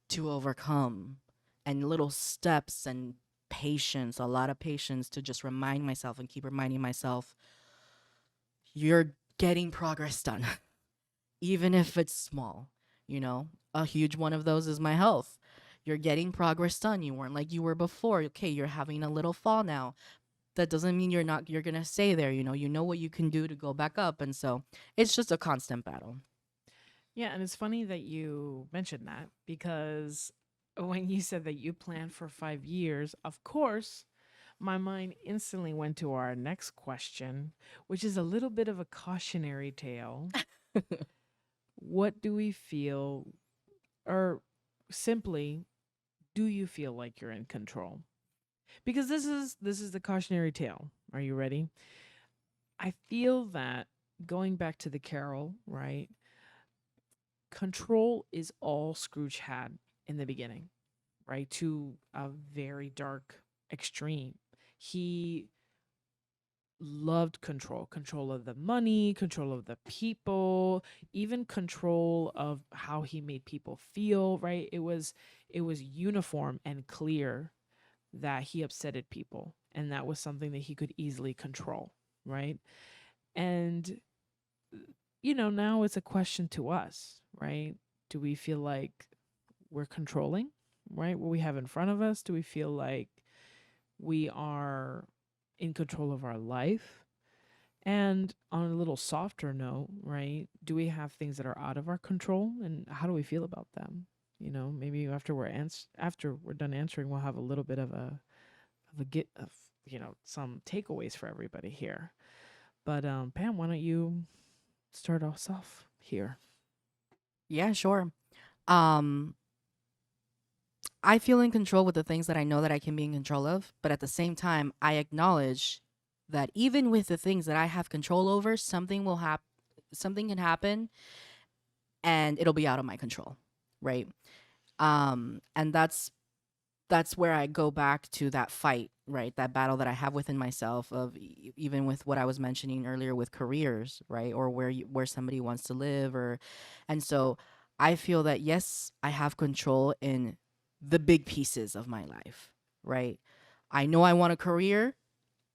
to overcome, and little steps and patience, a lot of patience to just remind myself and keep reminding myself, you're getting progress done, even if it's small. A huge one of those is my health. You're getting progress done. You weren't like you were before. Okay, you're having a little fall now. That doesn't mean you're gonna stay there. You know what you can do to go back up. And so it's just a constant battle. Yeah, and it's funny that you mentioned that because when you said that you planned for 5 years, of course, my mind instantly went to our next question, which is a little bit of a cautionary tale. What do we feel, or simply, do you feel like you're in control? Because this is the cautionary tale. Are you ready? I feel that going back to the carol, right? Control is all Scrooge had in the beginning, right? To a very dark extreme. He loved control of the money, control of the people, even control of how he made people feel, right? It was uniform and clear that he upsetted people, and that was something that he could easily control, right? And now it's a question to us, right? Do we feel like we're controlling, right? What we have in front of us? Do we feel like we are in control of our life? And on a little softer note, right? Do we have things that are out of our control, and how do we feel about them? Maybe after we're done answering, we'll have a little bit of some takeaways for everybody here. But Pam, why don't you start us off here? Yeah, sure. Um, I feel in control with the things that I know that I can be in control of, but at the same time, I acknowledge that even with the things that I have control over, something can happen and it'll be out of my control, right? And that's where I go back to that fight, right? That battle that I have within myself of even with what I was mentioning earlier with careers, right? Or where somebody wants to live and so I feel that yes, I have control in the big pieces of my life, right? I know I want a career.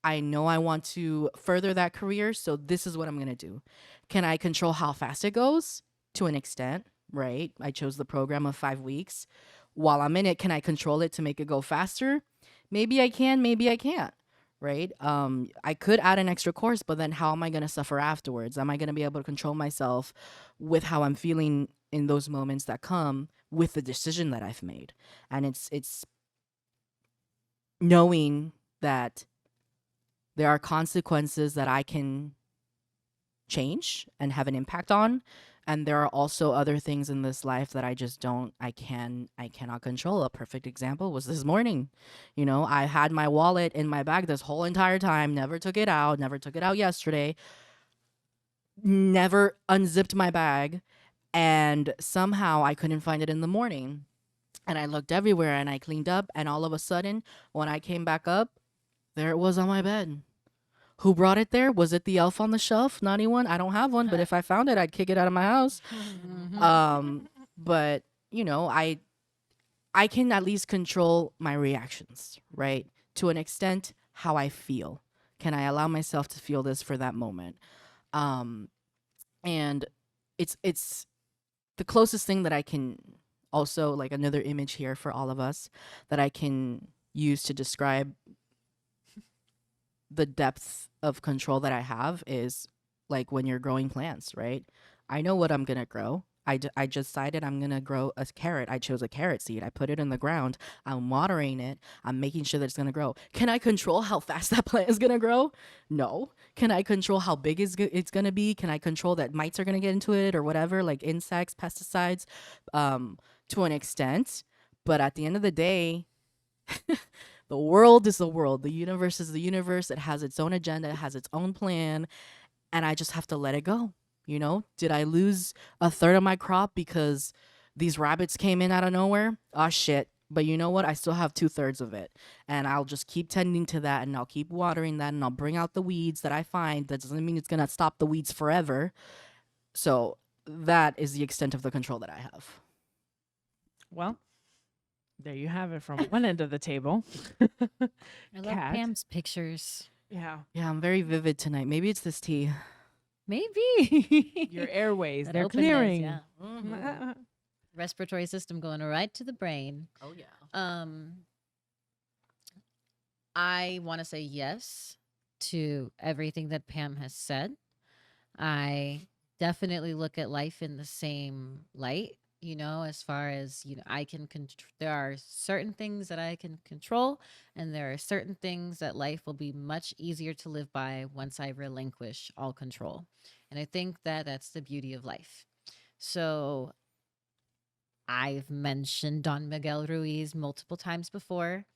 I know I want to further that career, so this is what I'm going to do. Can I control how fast it goes? To an extent, right? I chose the program of 5 weeks. While I'm in it, can I control it to make it go faster? Maybe I can, maybe I can't, right? I could add an extra course, but then how am I going to suffer afterwards? Am I going to be able to control myself with how I'm feeling in those moments that come with the decision that I've made? And it's knowing that there are consequences that I can change and have an impact on, and there are also other things in this life that I cannot control. A perfect example was this morning. I had my wallet in my bag this whole entire time, never took it out yesterday, never unzipped my bag, and somehow I couldn't find it in the morning. And I looked everywhere and I cleaned up, and all of a sudden when I came back up, there it was on my bed. Who brought it there? Was it the elf on the shelf? Not anyone. I don't have one, but if I found it, I'd kick it out of my house. But I can at least control my reactions, right? To an extent, how I feel. Can I allow myself to feel this for that moment? And it's the closest thing that I can also, like, another image here for all of us that I can use to describe the depth of control that I have is like when you're growing plants, right? I know what I'm going to grow. I just decided I'm going to grow a carrot. I chose a carrot seed. I put it in the ground. I'm watering it. I'm making sure that it's going to grow. Can I control how fast that plant is going to grow? No. Can I control how big it's going to be? Can I control that mites are going to get into it or whatever, like insects, pesticides, to an extent? But at the end of the day, the world is the world. The universe is the universe. It has its own agenda. It has its own plan. And I just have to let it go. Did I lose a third of my crop because these rabbits came in out of nowhere? Oh, shit. But you know what? I still have 2/3 of it. And I'll just keep tending to that, and I'll keep watering that, and I'll bring out the weeds that I find. That doesn't mean it's going to stop the weeds forever. So that is the extent of the control that I have. Well, there you have it from one end of the table. I love Kat. Pam's pictures. Yeah. Yeah, I'm very vivid tonight. Maybe it's this tea. Maybe. Your airways, That they're openness, clearing. yeah. Respiratory system going right to the brain. Oh, yeah. I want to say yes to everything that Pam has said. I definitely look at life in the same light, as far as, I can there are certain things that I can control, and there are certain things that life will be much easier to live by once I relinquish all control. And I think that that's the beauty of life. So I've mentioned Don Miguel Ruiz multiple times before,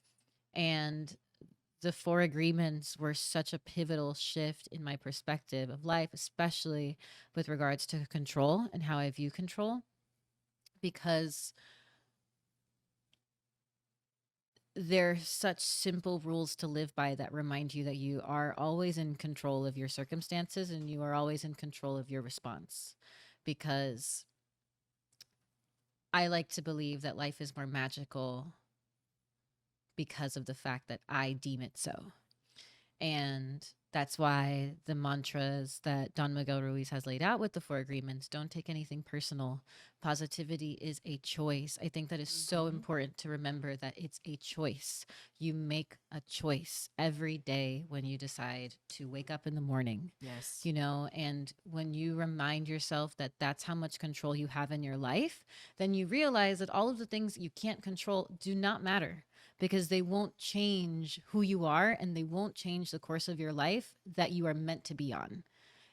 and the 4 agreements were such a pivotal shift in my perspective of life, especially with regards to control and how I view control, because they're such simple rules to live by that remind you that you are always in control of your circumstances and you are always in control of your response. Because I like to believe that life is more magical because of the fact that I deem it so. And That's why the mantras that Don Miguel Ruiz has laid out with the four agreements, don't take anything personal. Positivity is a choice. I think that is so important to remember that it's a choice. You make a choice every day when you decide to wake up in the morning, Yes. you know, and when you remind yourself that that's how much control you have in your life, then you realize that all of the things you can't control do not matter, because they won't change who you are and they won't change the course of your life that you are meant to be on.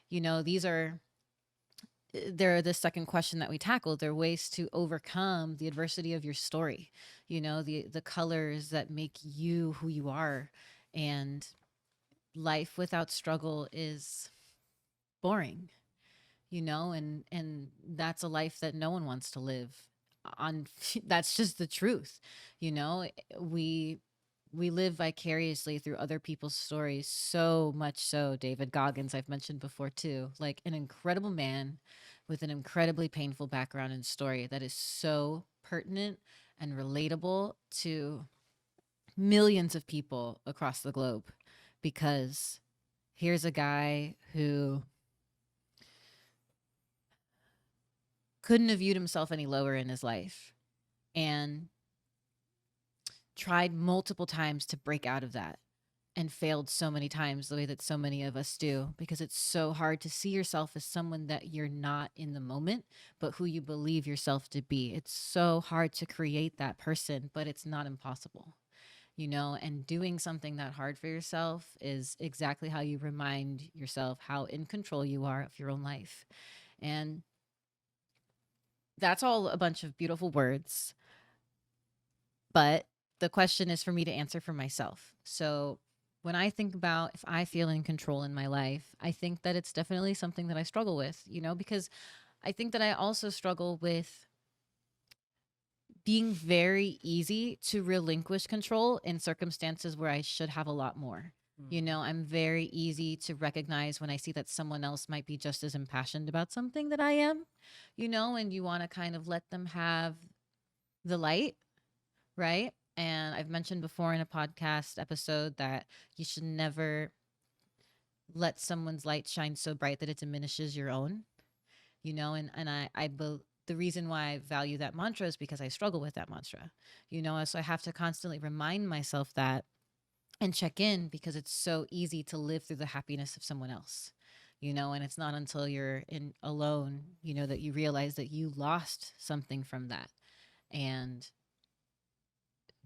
You know, they're the second question that we tackled. They're ways to overcome the adversity of your story, you know, the colors that make you who you are. And life without struggle is boring, you know, and that's a life that no one wants to live on. That's just the truth, you know. We live vicariously through other people's stories, so much so David Goggins, I've mentioned before too, like an incredible man with an incredibly painful background and story that is so pertinent and relatable to millions of people across the globe, because here's a guy who couldn't have viewed himself any lower in his life and tried multiple times to break out of that and failed so many times, the way that so many of us do, because it's so hard to see yourself as someone that you're not in the moment, but who you believe yourself to be. It's so hard to create that person, but it's not impossible, you know, and doing something that hard for yourself is exactly how you remind yourself how in control you are of your own life. And that's all a bunch of beautiful words, but the question is for me to answer for myself. So when I think about if I feel in control in my life, I think that it's definitely something that I struggle with, you know, because I think that I also struggle with being very easy to relinquish control in circumstances where I should have a lot more. You know, I'm very easy to recognize when I see that someone else might be just as impassioned about something that I am, you know, and you want to kind of let them have the light, right? And I've mentioned before in a podcast episode that you should never let someone's light shine so bright that it diminishes your own, you know, the reason why I value that mantra is because I struggle with that mantra, you know, so I have to constantly remind myself that and check in, because it's so easy to live through the happiness of someone else, you know, and it's not until you're in alone, you know, that you realize that you lost something from that, and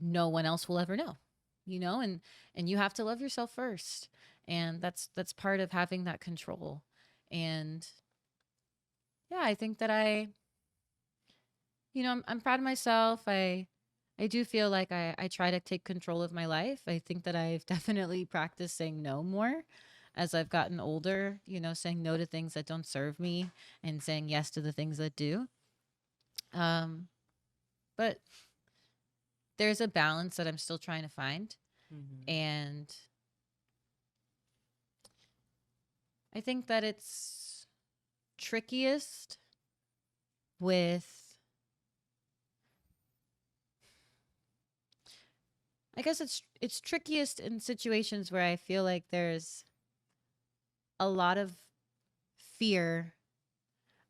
no one else will ever know, you know, and you have to love yourself first, and that's part of having that control. And yeah, I think that I'm proud of myself. I do feel like I try to take control of my life. I think that I've definitely practiced saying no more as I've gotten older, you know, saying no to things that don't serve me and saying yes to the things that do. But there's a balance that I'm still trying to find. And I think that it's trickiest with, I guess it's trickiest in situations where I feel like there's a lot of fear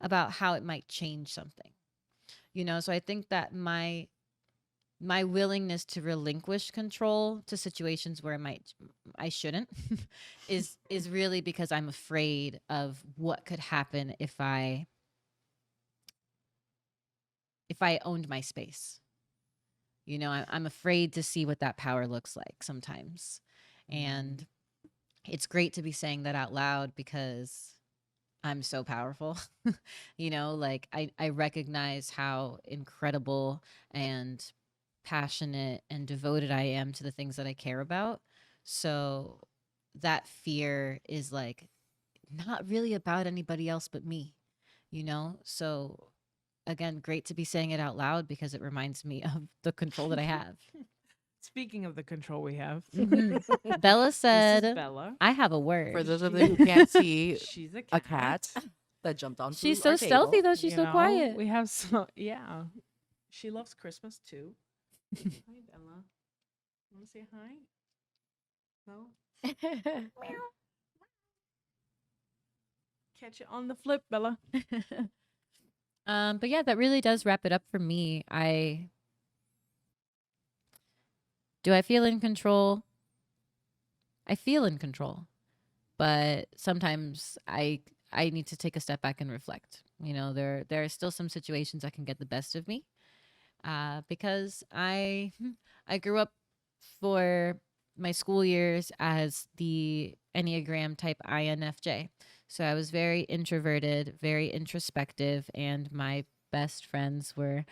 about how it might change something. You know, so I think that my willingness to relinquish control to situations where I shouldn't is really because I'm afraid of what could happen if I owned my space. You know, I'm afraid to see what that power looks like sometimes. And it's great to be saying that out loud because I'm so powerful. You know, like I recognize how incredible and passionate and devoted I am to the things that I care about. So that fear is like not really about anybody else but me, you know? So again, great to be saying it out loud because it reminds me of the control that I have. Speaking of the control we have, Bella this is said, Bella. I have a word. For those of you who can't see She's a cat that jumped onto She's our so stealthy table. though. She's so quiet. We have so, yeah. She loves Christmas too. Hi, Bella. Want to say hi? No? Catch it on the flip, Bella. But yeah, that really does wrap it up for me. Do I feel in control? I feel in control, but sometimes I need to take a step back and reflect. There are still some situations that can get the best of me, because I grew up for my school years as the Enneagram type INFJ. So I was very introverted, very introspective, and my best friends were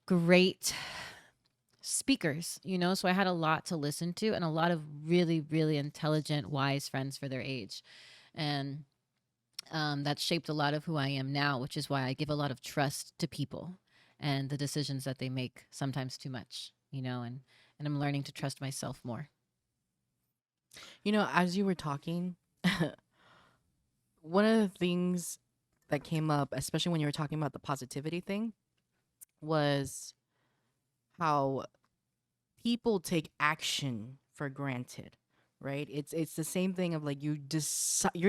great speakers, so I had a lot to listen to and a lot of really, really intelligent, wise friends for their age. And that shaped a lot of who I am now, which is why I give a lot of trust to people and the decisions that they make, sometimes too much, and I'm learning to trust myself more. As you were talking, one of the things that came up, especially when you were talking about the positivity thing, was how people take action for granted, right? It's the same thing of like you're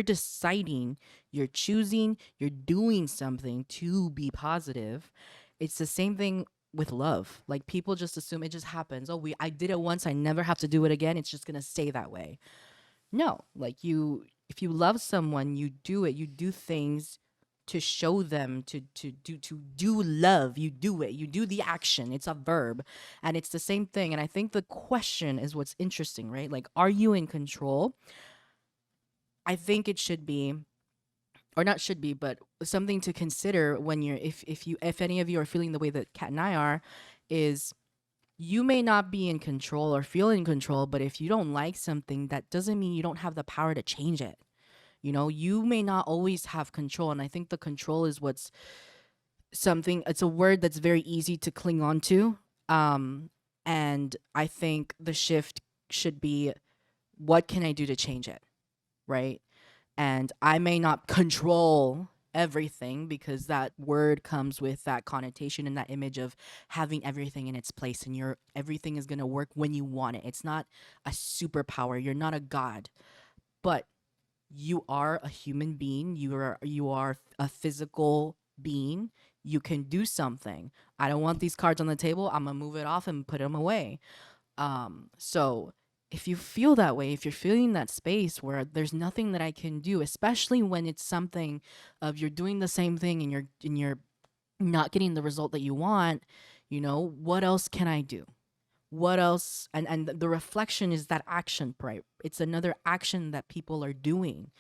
deciding, you're choosing, you're doing something to be positive. It's the same thing with love. Like people just assume it just happens. Oh, I did it once, I never have to do it again. It's just going to stay that way. No, like if you love someone, you do it. You do things to show them to do love. You do it. You do the action. It's a verb, and it's the same thing. And I think the question is what's interesting, right? Like, are you in control? I think it should be, or not should be, but something to consider when you're if any of you are feeling the way that Kat and I are, is you may not be in control or feel in control, but if you don't like something, that doesn't mean you don't have the power to change it. You may not always have control. And I think the control is it's a word that's very easy to cling on to. And I think the shift should be, what can I do to change it? Right. And I may not control everything, because that word comes with that connotation and that image of having everything in its place, and everything is going to work when you want it. It's not a superpower. You're not a god, but you are a human being. You are a physical being. You can do something. I don't want these cards on the table. I'm gonna move it off and put them away. So if you feel that way, if you're feeling that space where there's nothing that I can do, especially when it's something of you're doing the same thing and you're not getting the result that you want, what else can I do? What else? And the reflection is that action, right? It's another action that people are doing,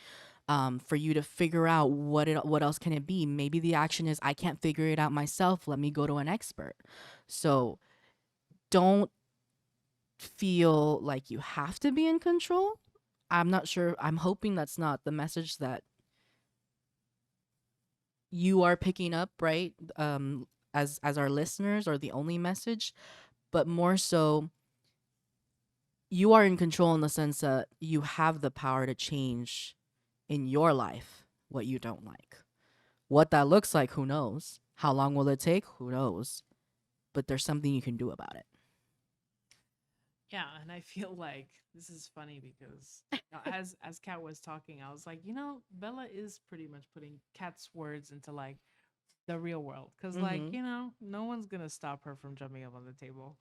for you to figure out what else can it be. Maybe the action is, I can't figure it out myself, let me go to an expert. So don't feel like you have to be in control. I'm not sure, I'm hoping that's not the message that you are picking up, right? As our listeners, or the only message, but more so, you are in control in the sense that you have the power to change in your life what you don't like. What that looks like, who knows? How long will it take? Who knows? But there's something you can do about it. Yeah, and I feel like this is funny because as Kat was talking, I was like, Bella is pretty much putting Kat's words into like the real world, because no one's gonna stop her from jumping up on the table.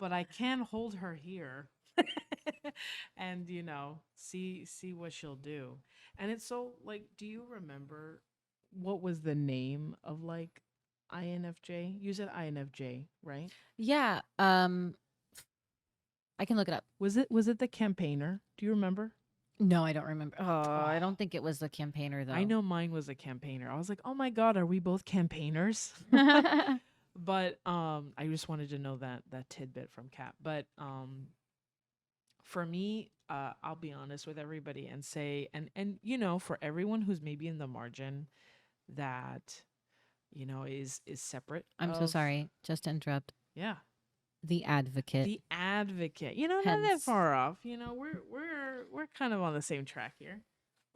But I can hold her here and see what she'll do. And it's so like, do you remember what was the name of like INFJ? You said INFJ, right? Yeah. I can look it up. Was it the campaigner? Do you remember? No, I don't remember. Oh, I don't think it was the campaigner though. I know mine was a campaigner. I was like, oh my god, are we both campaigners? But I just wanted to know that tidbit from Kat. But for me, I'll be honest with everybody and say, and for everyone who's maybe in the margin that is separate. I'm so sorry, just to interrupt. Yeah. The advocate. The advocate. Not that Hence. far off. We're kind of on the same track here.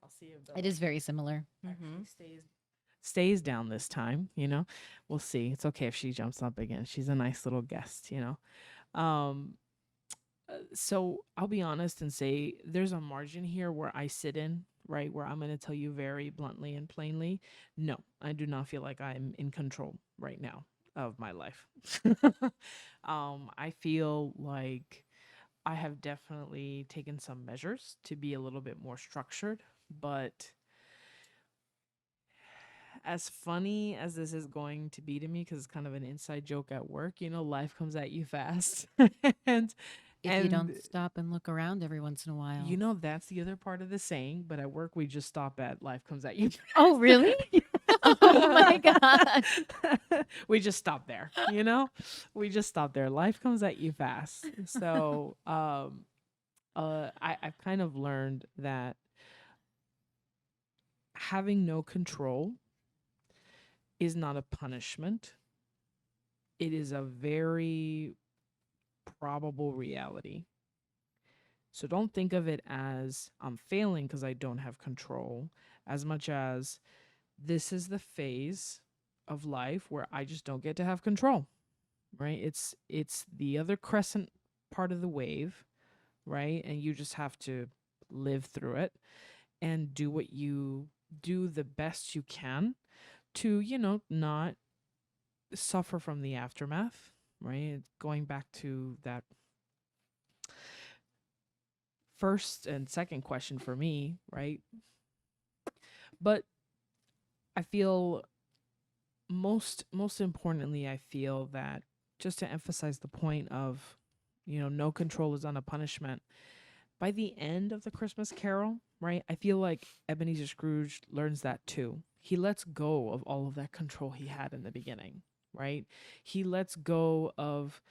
I'll see if It is very similar. actually stays down this time. We'll see. It's okay if she jumps up again. She's a nice little guest. So I'll be honest and say there's a margin here where I sit in right? Where I'm going to tell you very bluntly and plainly, no, I do not feel like I'm in control right now of my life. I feel like I have definitely taken some measures to be a little bit more structured, but as funny as this is going to be to me, because it's kind of an inside joke at work, life comes at you fast. and If you don't and stop and look around every once in a while. that's the other part of the saying, but at work we just stop at life comes at you. Oh, really? Oh my God. We just stop there, we just stop there. Life comes at you fast. So I've kind of learned that having no control is not a punishment. It is a very probable reality. So don't think of it as I'm failing because I don't have control, as much as this is the phase of life where I just don't get to have control, right? It's the other crescent part of the wave, right? And you just have to live through it and do what you do the best you can to, not suffer from the aftermath, right? Going back to that first and second question for me, right? But I feel most importantly, I feel that, just to emphasize the point of, no control is not a punishment. By the end of the Christmas Carol, right? I feel like Ebenezer Scrooge learns that too. He lets go of all of that control he had in the beginning, right? He lets go of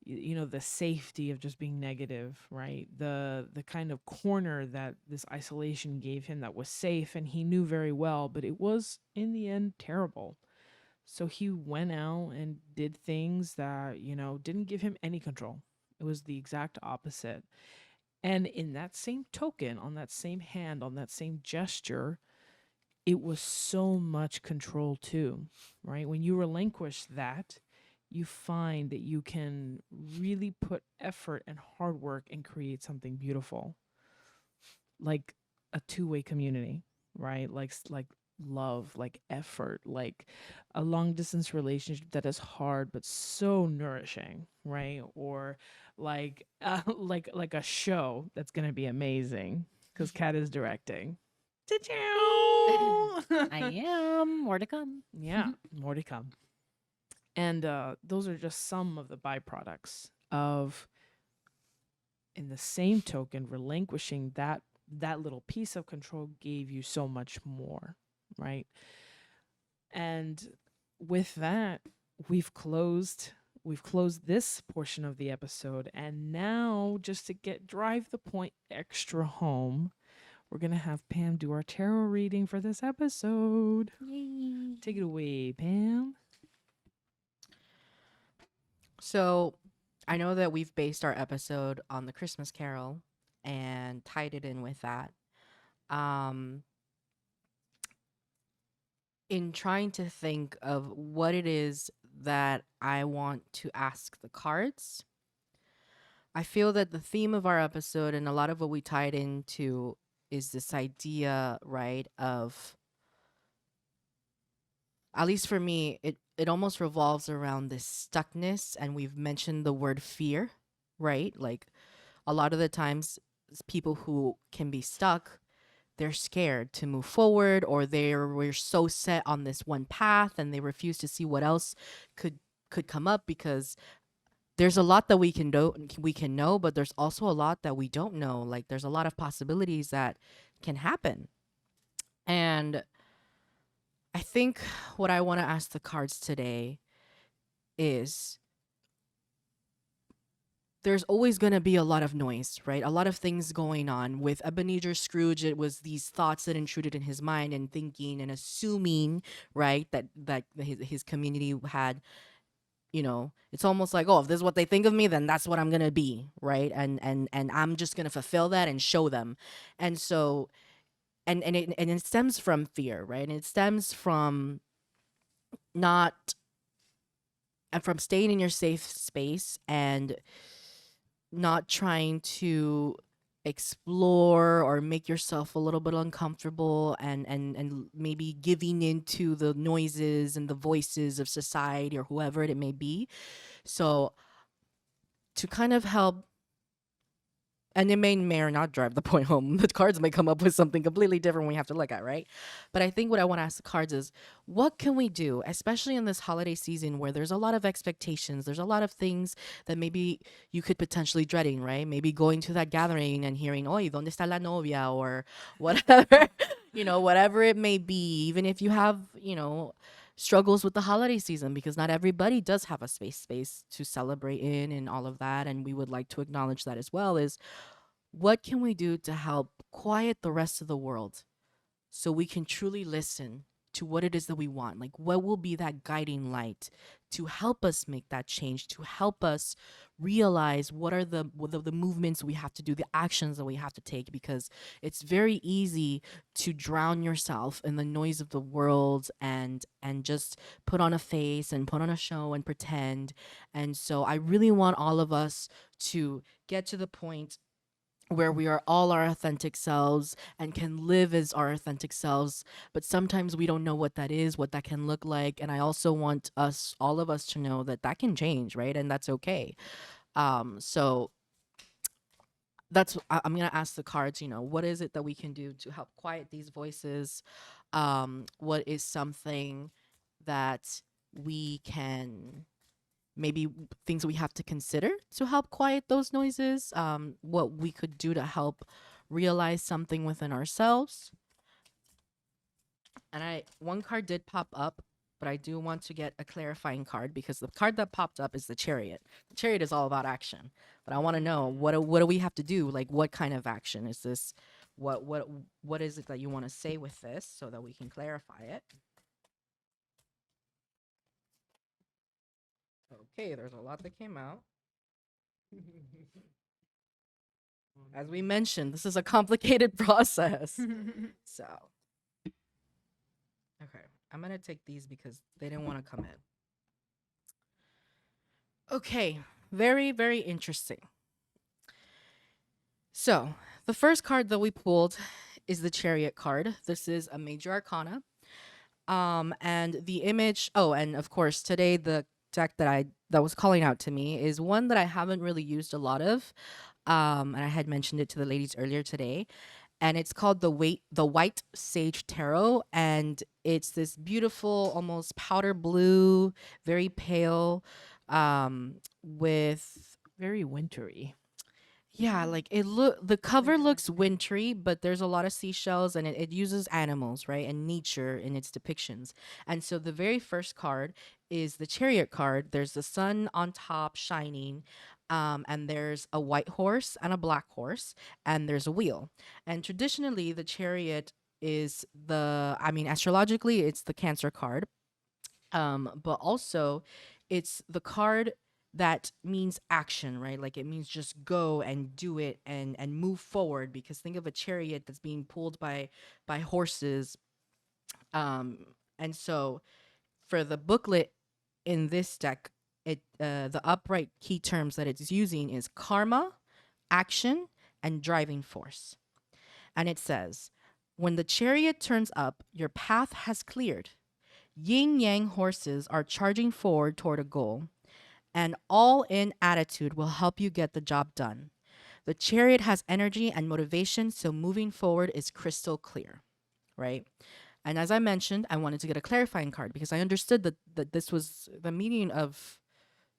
the safety of just being negative, right? The kind of corner that this isolation gave him that was safe and he knew very well, but it was in the end terrible. So he went out and did things that, didn't give him any control. It was the exact opposite. And in that same token, on that same hand, on that same gesture, it was so much control too, right? When you relinquish that, you find that you can really put effort and hard work and create something beautiful, like a two-way community, right? Like love, like effort, like a long distance relationship that is hard but so nourishing, right? Or like a show that's gonna be amazing because Kat is directing. I am. More to come. Yeah, more to come. And those are just some of the byproducts of, in the same token, relinquishing that little piece of control gave you so much more, right? And with that, we've closed this portion of the episode, and now, just to drive the point extra home, we're gonna have Pam do our tarot reading for this episode. Yay. Take it away, Pam. So I know that we've based our episode on the Christmas Carol and tied it in with that. In trying to think of what it is that I want to ask the cards, I feel that the theme of our episode and a lot of what we tied into is this idea, right, of, at least for me, it almost revolves around this stuckness. And we've mentioned the word fear, right? Like, a lot of the times people who can be stuck, they're scared to move forward, or we're so set on this one path and they refuse to see what else could come up, because there's a lot that we can know, but there's also a lot that we don't know. Like, there's a lot of possibilities that can happen. And I think what I want to ask the cards today is, there's always going to be a lot of noise, right? A lot of things going on. With Ebenezer Scrooge, it was these thoughts that intruded in his mind and thinking and assuming, right, that his community had, it's almost like, oh, if this is what they think of me, then that's what I'm going to be, right? And I'm just going to fulfill that and show them. And so, and it stems from fear, right? And it stems from from staying in your safe space and not trying to explore or make yourself a little bit uncomfortable, and maybe giving into the noises and the voices of society or whoever it may be. So to kind of help, and it may or not drive the point home. The cards may come up with something completely different we have to look at, right? But I think what I want to ask the cards is, what can we do, especially in this holiday season where there's a lot of expectations, there's a lot of things that maybe you could potentially dreading, right? Maybe going to that gathering and hearing, "Oy, ¿dónde está la novia?" or whatever, whatever it may be. Even if you have, struggles with the holiday season, because not everybody does have a space to celebrate in and all of that, and we would like to acknowledge that as well. Is what can we do to help quiet the rest of the world so we can truly listen to what it is that we want? Like, what will be that guiding light to help us make that change, to help us realize what are the movements we have to do, the actions that we have to take? Because it's very easy to drown yourself in the noise of the world and just put on a face and put on a show and pretend. And so I really want all of us to get to the point where we are all our authentic selves and can live as our authentic selves. But sometimes we don't know what that is, what that can look like. And I also want all of us to know that that can change, right? And that's okay. So I'm gonna ask the cards, what is it that we can do to help quiet these voices? What is something that we can, maybe things we have to consider to help quiet those noises, what we could do to help realize something within ourselves. And one card did pop up, but I do want to get a clarifying card, because the card that popped up is the Chariot. The Chariot is all about action, but I want to know, what do we have to do? Like, what kind of action is this? What is it that you want to say with this so that we can clarify it? Okay, there's a lot that came out. As we mentioned, this is a complicated process. So, okay, I'm going to take these because they didn't want to come in. Okay, very, very interesting. So, the first card that we pulled is the Chariot card. This is a major arcana. And the image, and of course, today the deck that was calling out to me is one that I haven't really used a lot of. And I had mentioned it to the ladies earlier today. And it's called the White Sage Tarot. And it's this beautiful, almost powder blue, very pale, with Very wintry. yeah, like the cover looks wintry, but there's a lot of seashells, and it uses animals, right? And nature in its depictions. And so the very first card is the Chariot card. There's the sun on top shining, and there's a white horse and a black horse, and there's a wheel. And traditionally, the Chariot is astrologically, it's the Cancer card. But also it's the card that means action, right? Like, it means just go and do it and move forward, because think of a chariot that's being pulled by horses. And so for the booklet in this deck, the upright key terms that it's using is karma, action, and driving force. And it says, when the chariot turns up, your path has cleared. Yin yang horses are charging forward toward a goal. An all-in attitude will help you get the job done. The Chariot has energy and motivation, so moving forward is crystal clear, right? And as I mentioned, I wanted to get a clarifying card because I understood that this was the meaning of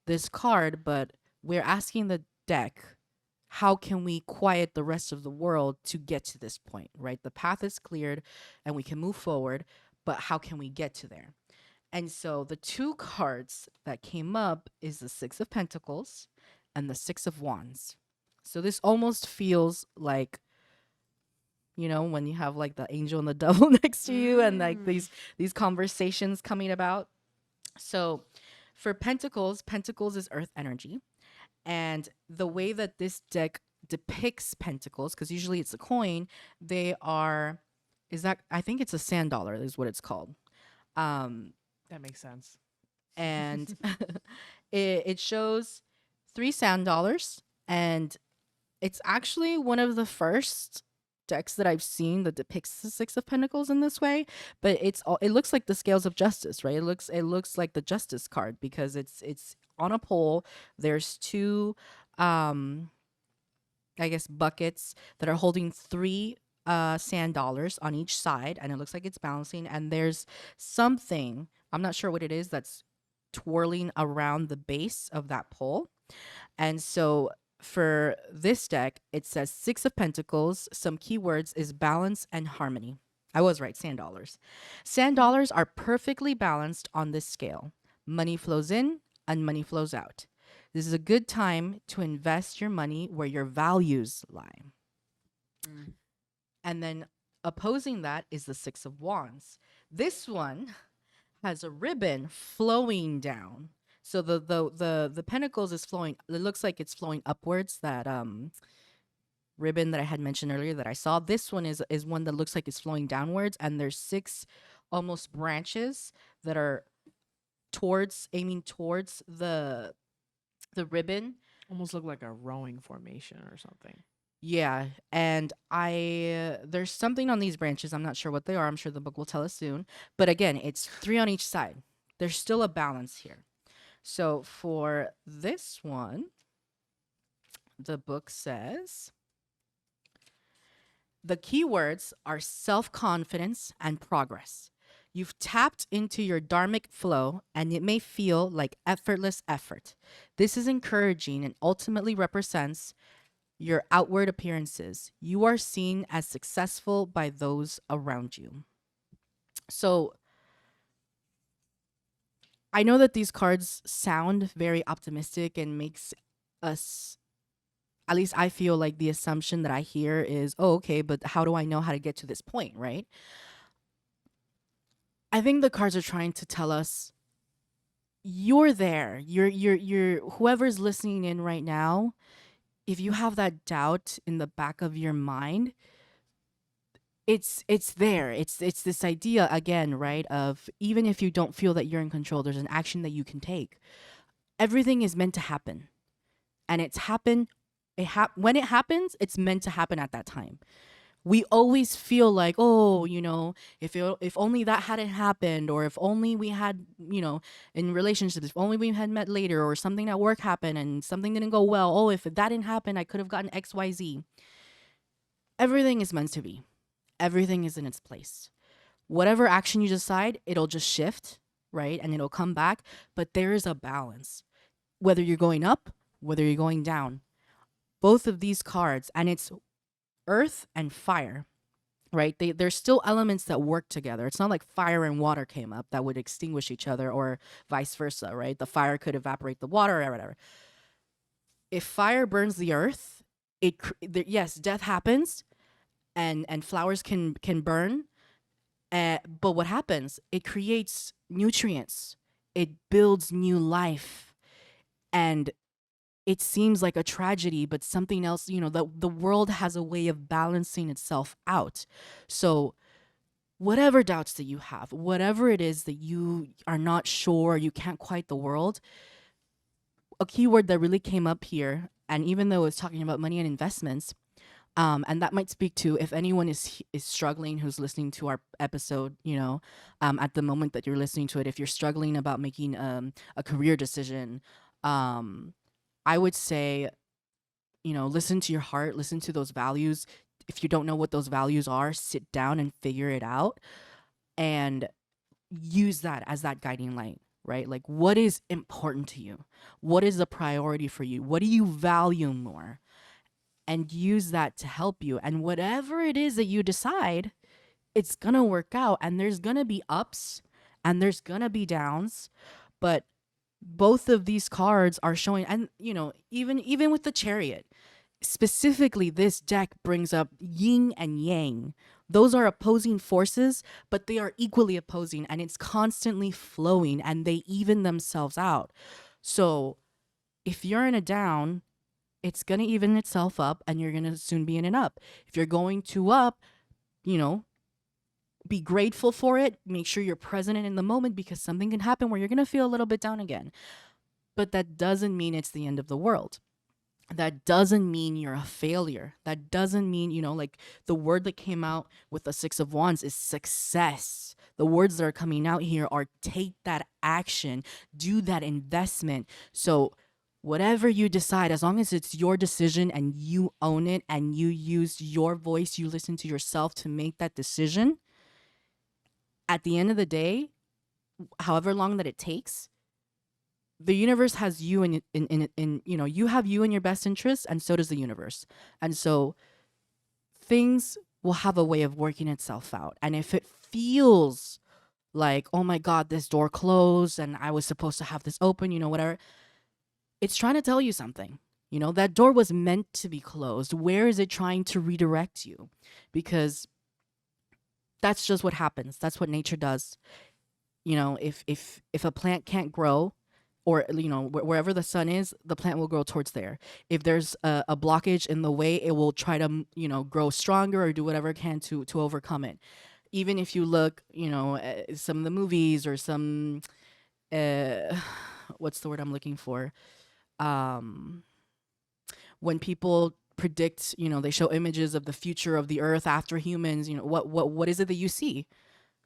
this card, but we're asking the deck, how can we quiet the rest of the world to get to this point, right? The path is cleared and we can move forward, but how can we get to there? And so the two cards that came up is the Six of Pentacles and the Six of Wands. So this almost feels like, when you have like the angel and the devil next to you and like these conversations coming about. So for Pentacles is earth energy. And the way that this deck depicts pentacles, because usually it's a coin, I think it's a sand dollar is what it's called. That makes sense. And it shows 3 sand dollars, and It's actually one of the first decks that I've seen that depicts the Six of Pentacles in this way, but it looks like the Scales of Justice, right? It looks like the Justice card because it's on a pole. There's two I guess buckets that are holding three sand dollars on each side, and it looks like it's balancing, and there's something, I'm not sure what it is, that's twirling around the base of that pole. And so for this deck, it says Six of Pentacles. Some keywords is balance and harmony. I was right, sand dollars. Sand dollars are perfectly balanced on this scale. Money flows in and money flows out. This is a good time to invest your money where your values lie. And then opposing that is the Six of Wands. This one has a ribbon flowing down. So the pentacles is flowing. It looks like it's flowing upwards. That ribbon that I had mentioned earlier that I saw. This one is one that looks like it's flowing downwards, and there's six almost branches that are aiming towards the ribbon. Almost look like a rowing formation or something. Yeah, and there's something on these branches. I'm not sure what they are. I'm sure the book will tell us soon. But again, it's three on each side. There's still a balance here. So for this one, the book says the keywords are self-confidence and progress. You've tapped into your dharmic flow, and it may feel like effortless effort. This is encouraging and ultimately represents your outward appearances. You are seen as successful by those around you. So I know that these cards sound very optimistic and makes us, at least I feel like the assumption that I hear is, oh, okay, but how do I know how to get to this point, right? I think the cards are trying to tell us you're there. You're whoever's listening in right now, if you have that doubt in the back of your mind, it's there. It's this idea again, right? Of even if you don't feel that you're in control, there's an action that you can take. Everything is meant to happen. And it's happened. When it happens, it's meant to happen at that time. We always feel like, oh, if only that hadn't happened, or if only we had, in relationships, if only we had met later, or something at work happened and something didn't go well. Oh, if that didn't happen, I could have gotten X, Y, Z. Everything is meant to be. Everything is in its place. Whatever action you decide, it'll just shift, right? And it'll come back. But there is a balance. Whether you're going up, whether you're going down. Both of these cards, and it's earth and fire, right? There's still elements that work together. It's not like fire and water came up that would extinguish each other, or vice versa, right? The fire could evaporate the water or whatever. If fire burns the earth, yes, death happens, and flowers can burn. But what happens? It creates nutrients. It builds new life, and it seems like a tragedy, but something else, the world has a way of balancing itself out. So whatever doubts that you have, whatever it is that you are not sure, you can't quite the world, a keyword that really came up here, and even though it's talking about money and investments, and that might speak to if anyone is struggling who's listening to our episode, at the moment that you're listening to it, if you're struggling about making a career decision, I would say, listen to your heart, listen to those values. If you don't know what those values are, sit down and figure it out and use that as that guiding light, right? Like, what is important to you? What is a priority for you? What do you value more? And use that to help you. And whatever it is that you decide, it's going to work out. And there's going to be ups and there's going to be downs. But both of these cards are showing, and even with the Chariot, specifically this deck brings up yin and yang. Those are opposing forces, but they are equally opposing, and it's constantly flowing, and they even themselves out. So if you're in a down, it's going to even itself up, and you're going to soon be in an up. If you're going to up, be grateful for it. Make sure you're present in the moment, because something can happen where you're going to feel a little bit down again. But that doesn't mean it's the end of the world. that doesn't mean you're a failure. That doesn't mean, like the word that came out with the Six of Wands is success. The words that are coming out here are take that action, do that investment. So, whatever you decide, as long as it's your decision and you own it and you use your voice, you listen to yourself to make that decision, at the end of the day, however long that it takes, the universe has you in you have you in your best interest, and so does the universe. And so things will have a way of working itself out. And if it feels like, oh my god, this door closed and I was supposed to have this open, whatever, it's trying to tell you something. That door was meant to be closed. Where is it trying to redirect you? Because that's just what happens. That's what nature does. If a plant can't grow, or wherever the sun is, the plant will grow towards there. If there's a blockage in the way, it will try to grow stronger or do whatever it can to overcome it. Even if you look at some of the movies or some what's the word I'm looking for, when people predict, they show images of the future of the earth after humans, what is it that you see?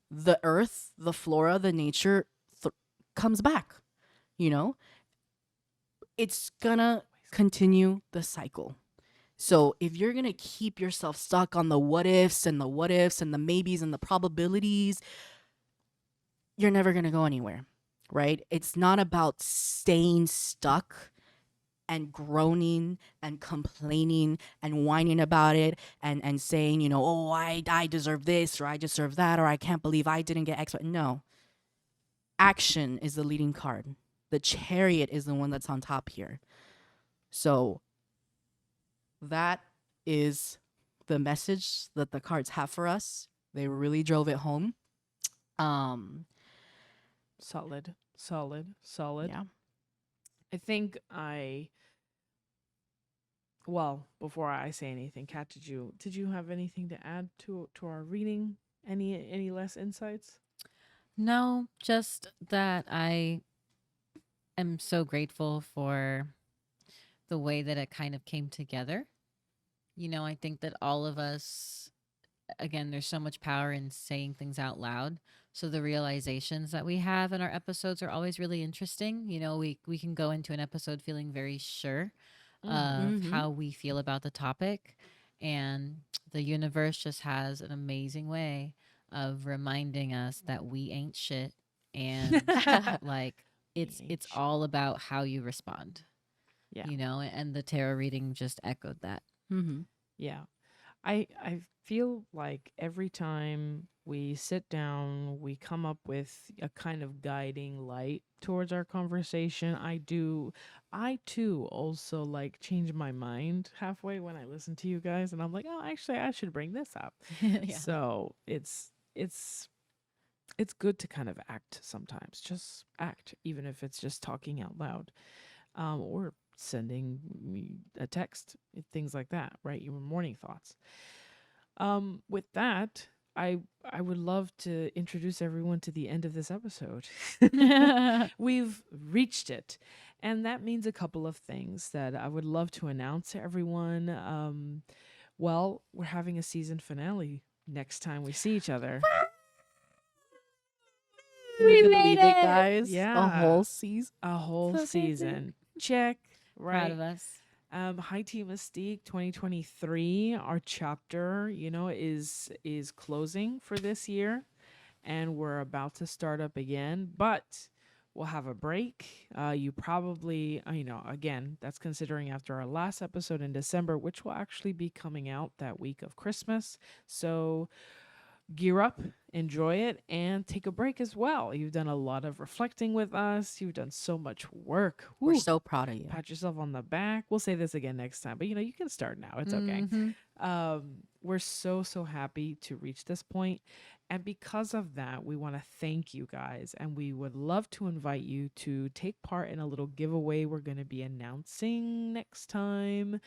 The earth, the flora, the nature comes back. It's gonna continue the cycle. So if you're gonna keep yourself stuck on the what ifs and the maybes and the probabilities, you're never gonna go anywhere, right? It's not about staying stuck and groaning and complaining and whining about it and saying, oh, I deserve this, or I deserve that, or I can't believe I didn't get X. No. Action is the leading card. The Chariot is the one that's on top here. So that is the message that the cards have for us. They really drove it home. Solid. Yeah. I think well, before I say anything, Kat, did you have anything to add to our reading? Any less insights? No, just that I am so grateful for the way that it kind of came together. I think that all of us, again, there's so much power in saying things out loud. So the realizations that we have in our episodes are always really interesting. We can go into an episode feeling very sure of how we feel about the topic. And the universe just has an amazing way of reminding us that we ain't shit. And like it's all about how you respond. Yeah. And the tarot reading just echoed that. Yeah. I feel like every time we sit down, we come up with a kind of guiding light towards our conversation. I too also like change my mind halfway when I listen to you guys, and I'm like, oh, actually I should bring this up. Yeah. So it's good to kind of act sometimes. Just act, even if it's just talking out loud, or sending me a text, things like that, right? Your morning thoughts. With that, I would love to introduce everyone to the end of this episode. We've reached it. And that means a couple of things that I would love to announce to everyone. Well, we're having a season finale next time we see each other. We made it, guys. Yeah. A whole season. A whole season. Check. Right. Proud of us. High Tea Mystique 2023, our chapter, is closing for this year, and we're about to start up again, but we'll have a break. You probably, again, that's considering after our last episode in December, which will actually be coming out that week of Christmas. So gear up, enjoy it, and take a break as well. You've done a lot of reflecting with us. You've done so much work. We're Woo. so proud of you. Pat yourself on the back. We'll say this again next time, but you can start now. It's okay. We're so happy to reach this point. And because of that, we want to thank you guys. And we would love to invite you to take part in a little giveaway we're going to be announcing next time.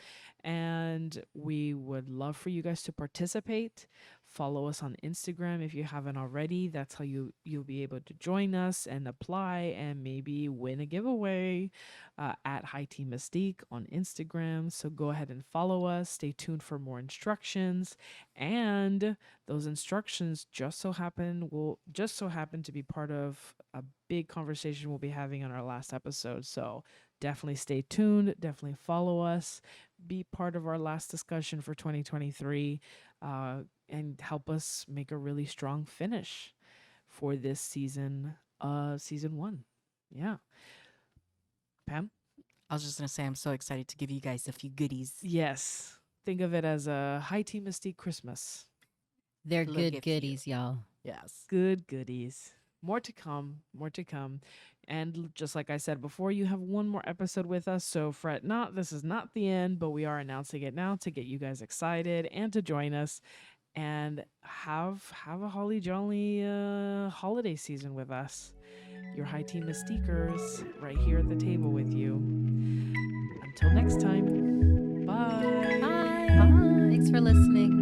And we would love for you guys to participate. Follow us on Instagram if you haven't already. That's how you'll be able to join us and apply and maybe win a giveaway at High Tea Mystique on Instagram. So go ahead and follow us. Stay tuned for more instructions. And those instructions just so happen to be part of a big conversation we'll be having on our last episode. So definitely stay tuned. Definitely follow us. Be part of our last discussion for 2023. And help us make a really strong finish for this season 1. Yeah. Pam? I was just gonna say I'm so excited to give you guys a few goodies. Yes. Think of it as a High Tea Mystique Christmas. They're Look good at you. goodies, y'all. Yes. Good goodies. More to come. And just like I said before, you have one more episode with us. So fret not. This is not the end, but we are announcing it now to get you guys excited and to join us and have a holly jolly holiday season with us. Your High Tea Mystiquers right here at the table with you. Until next time. Bye. Bye. Thanks for listening.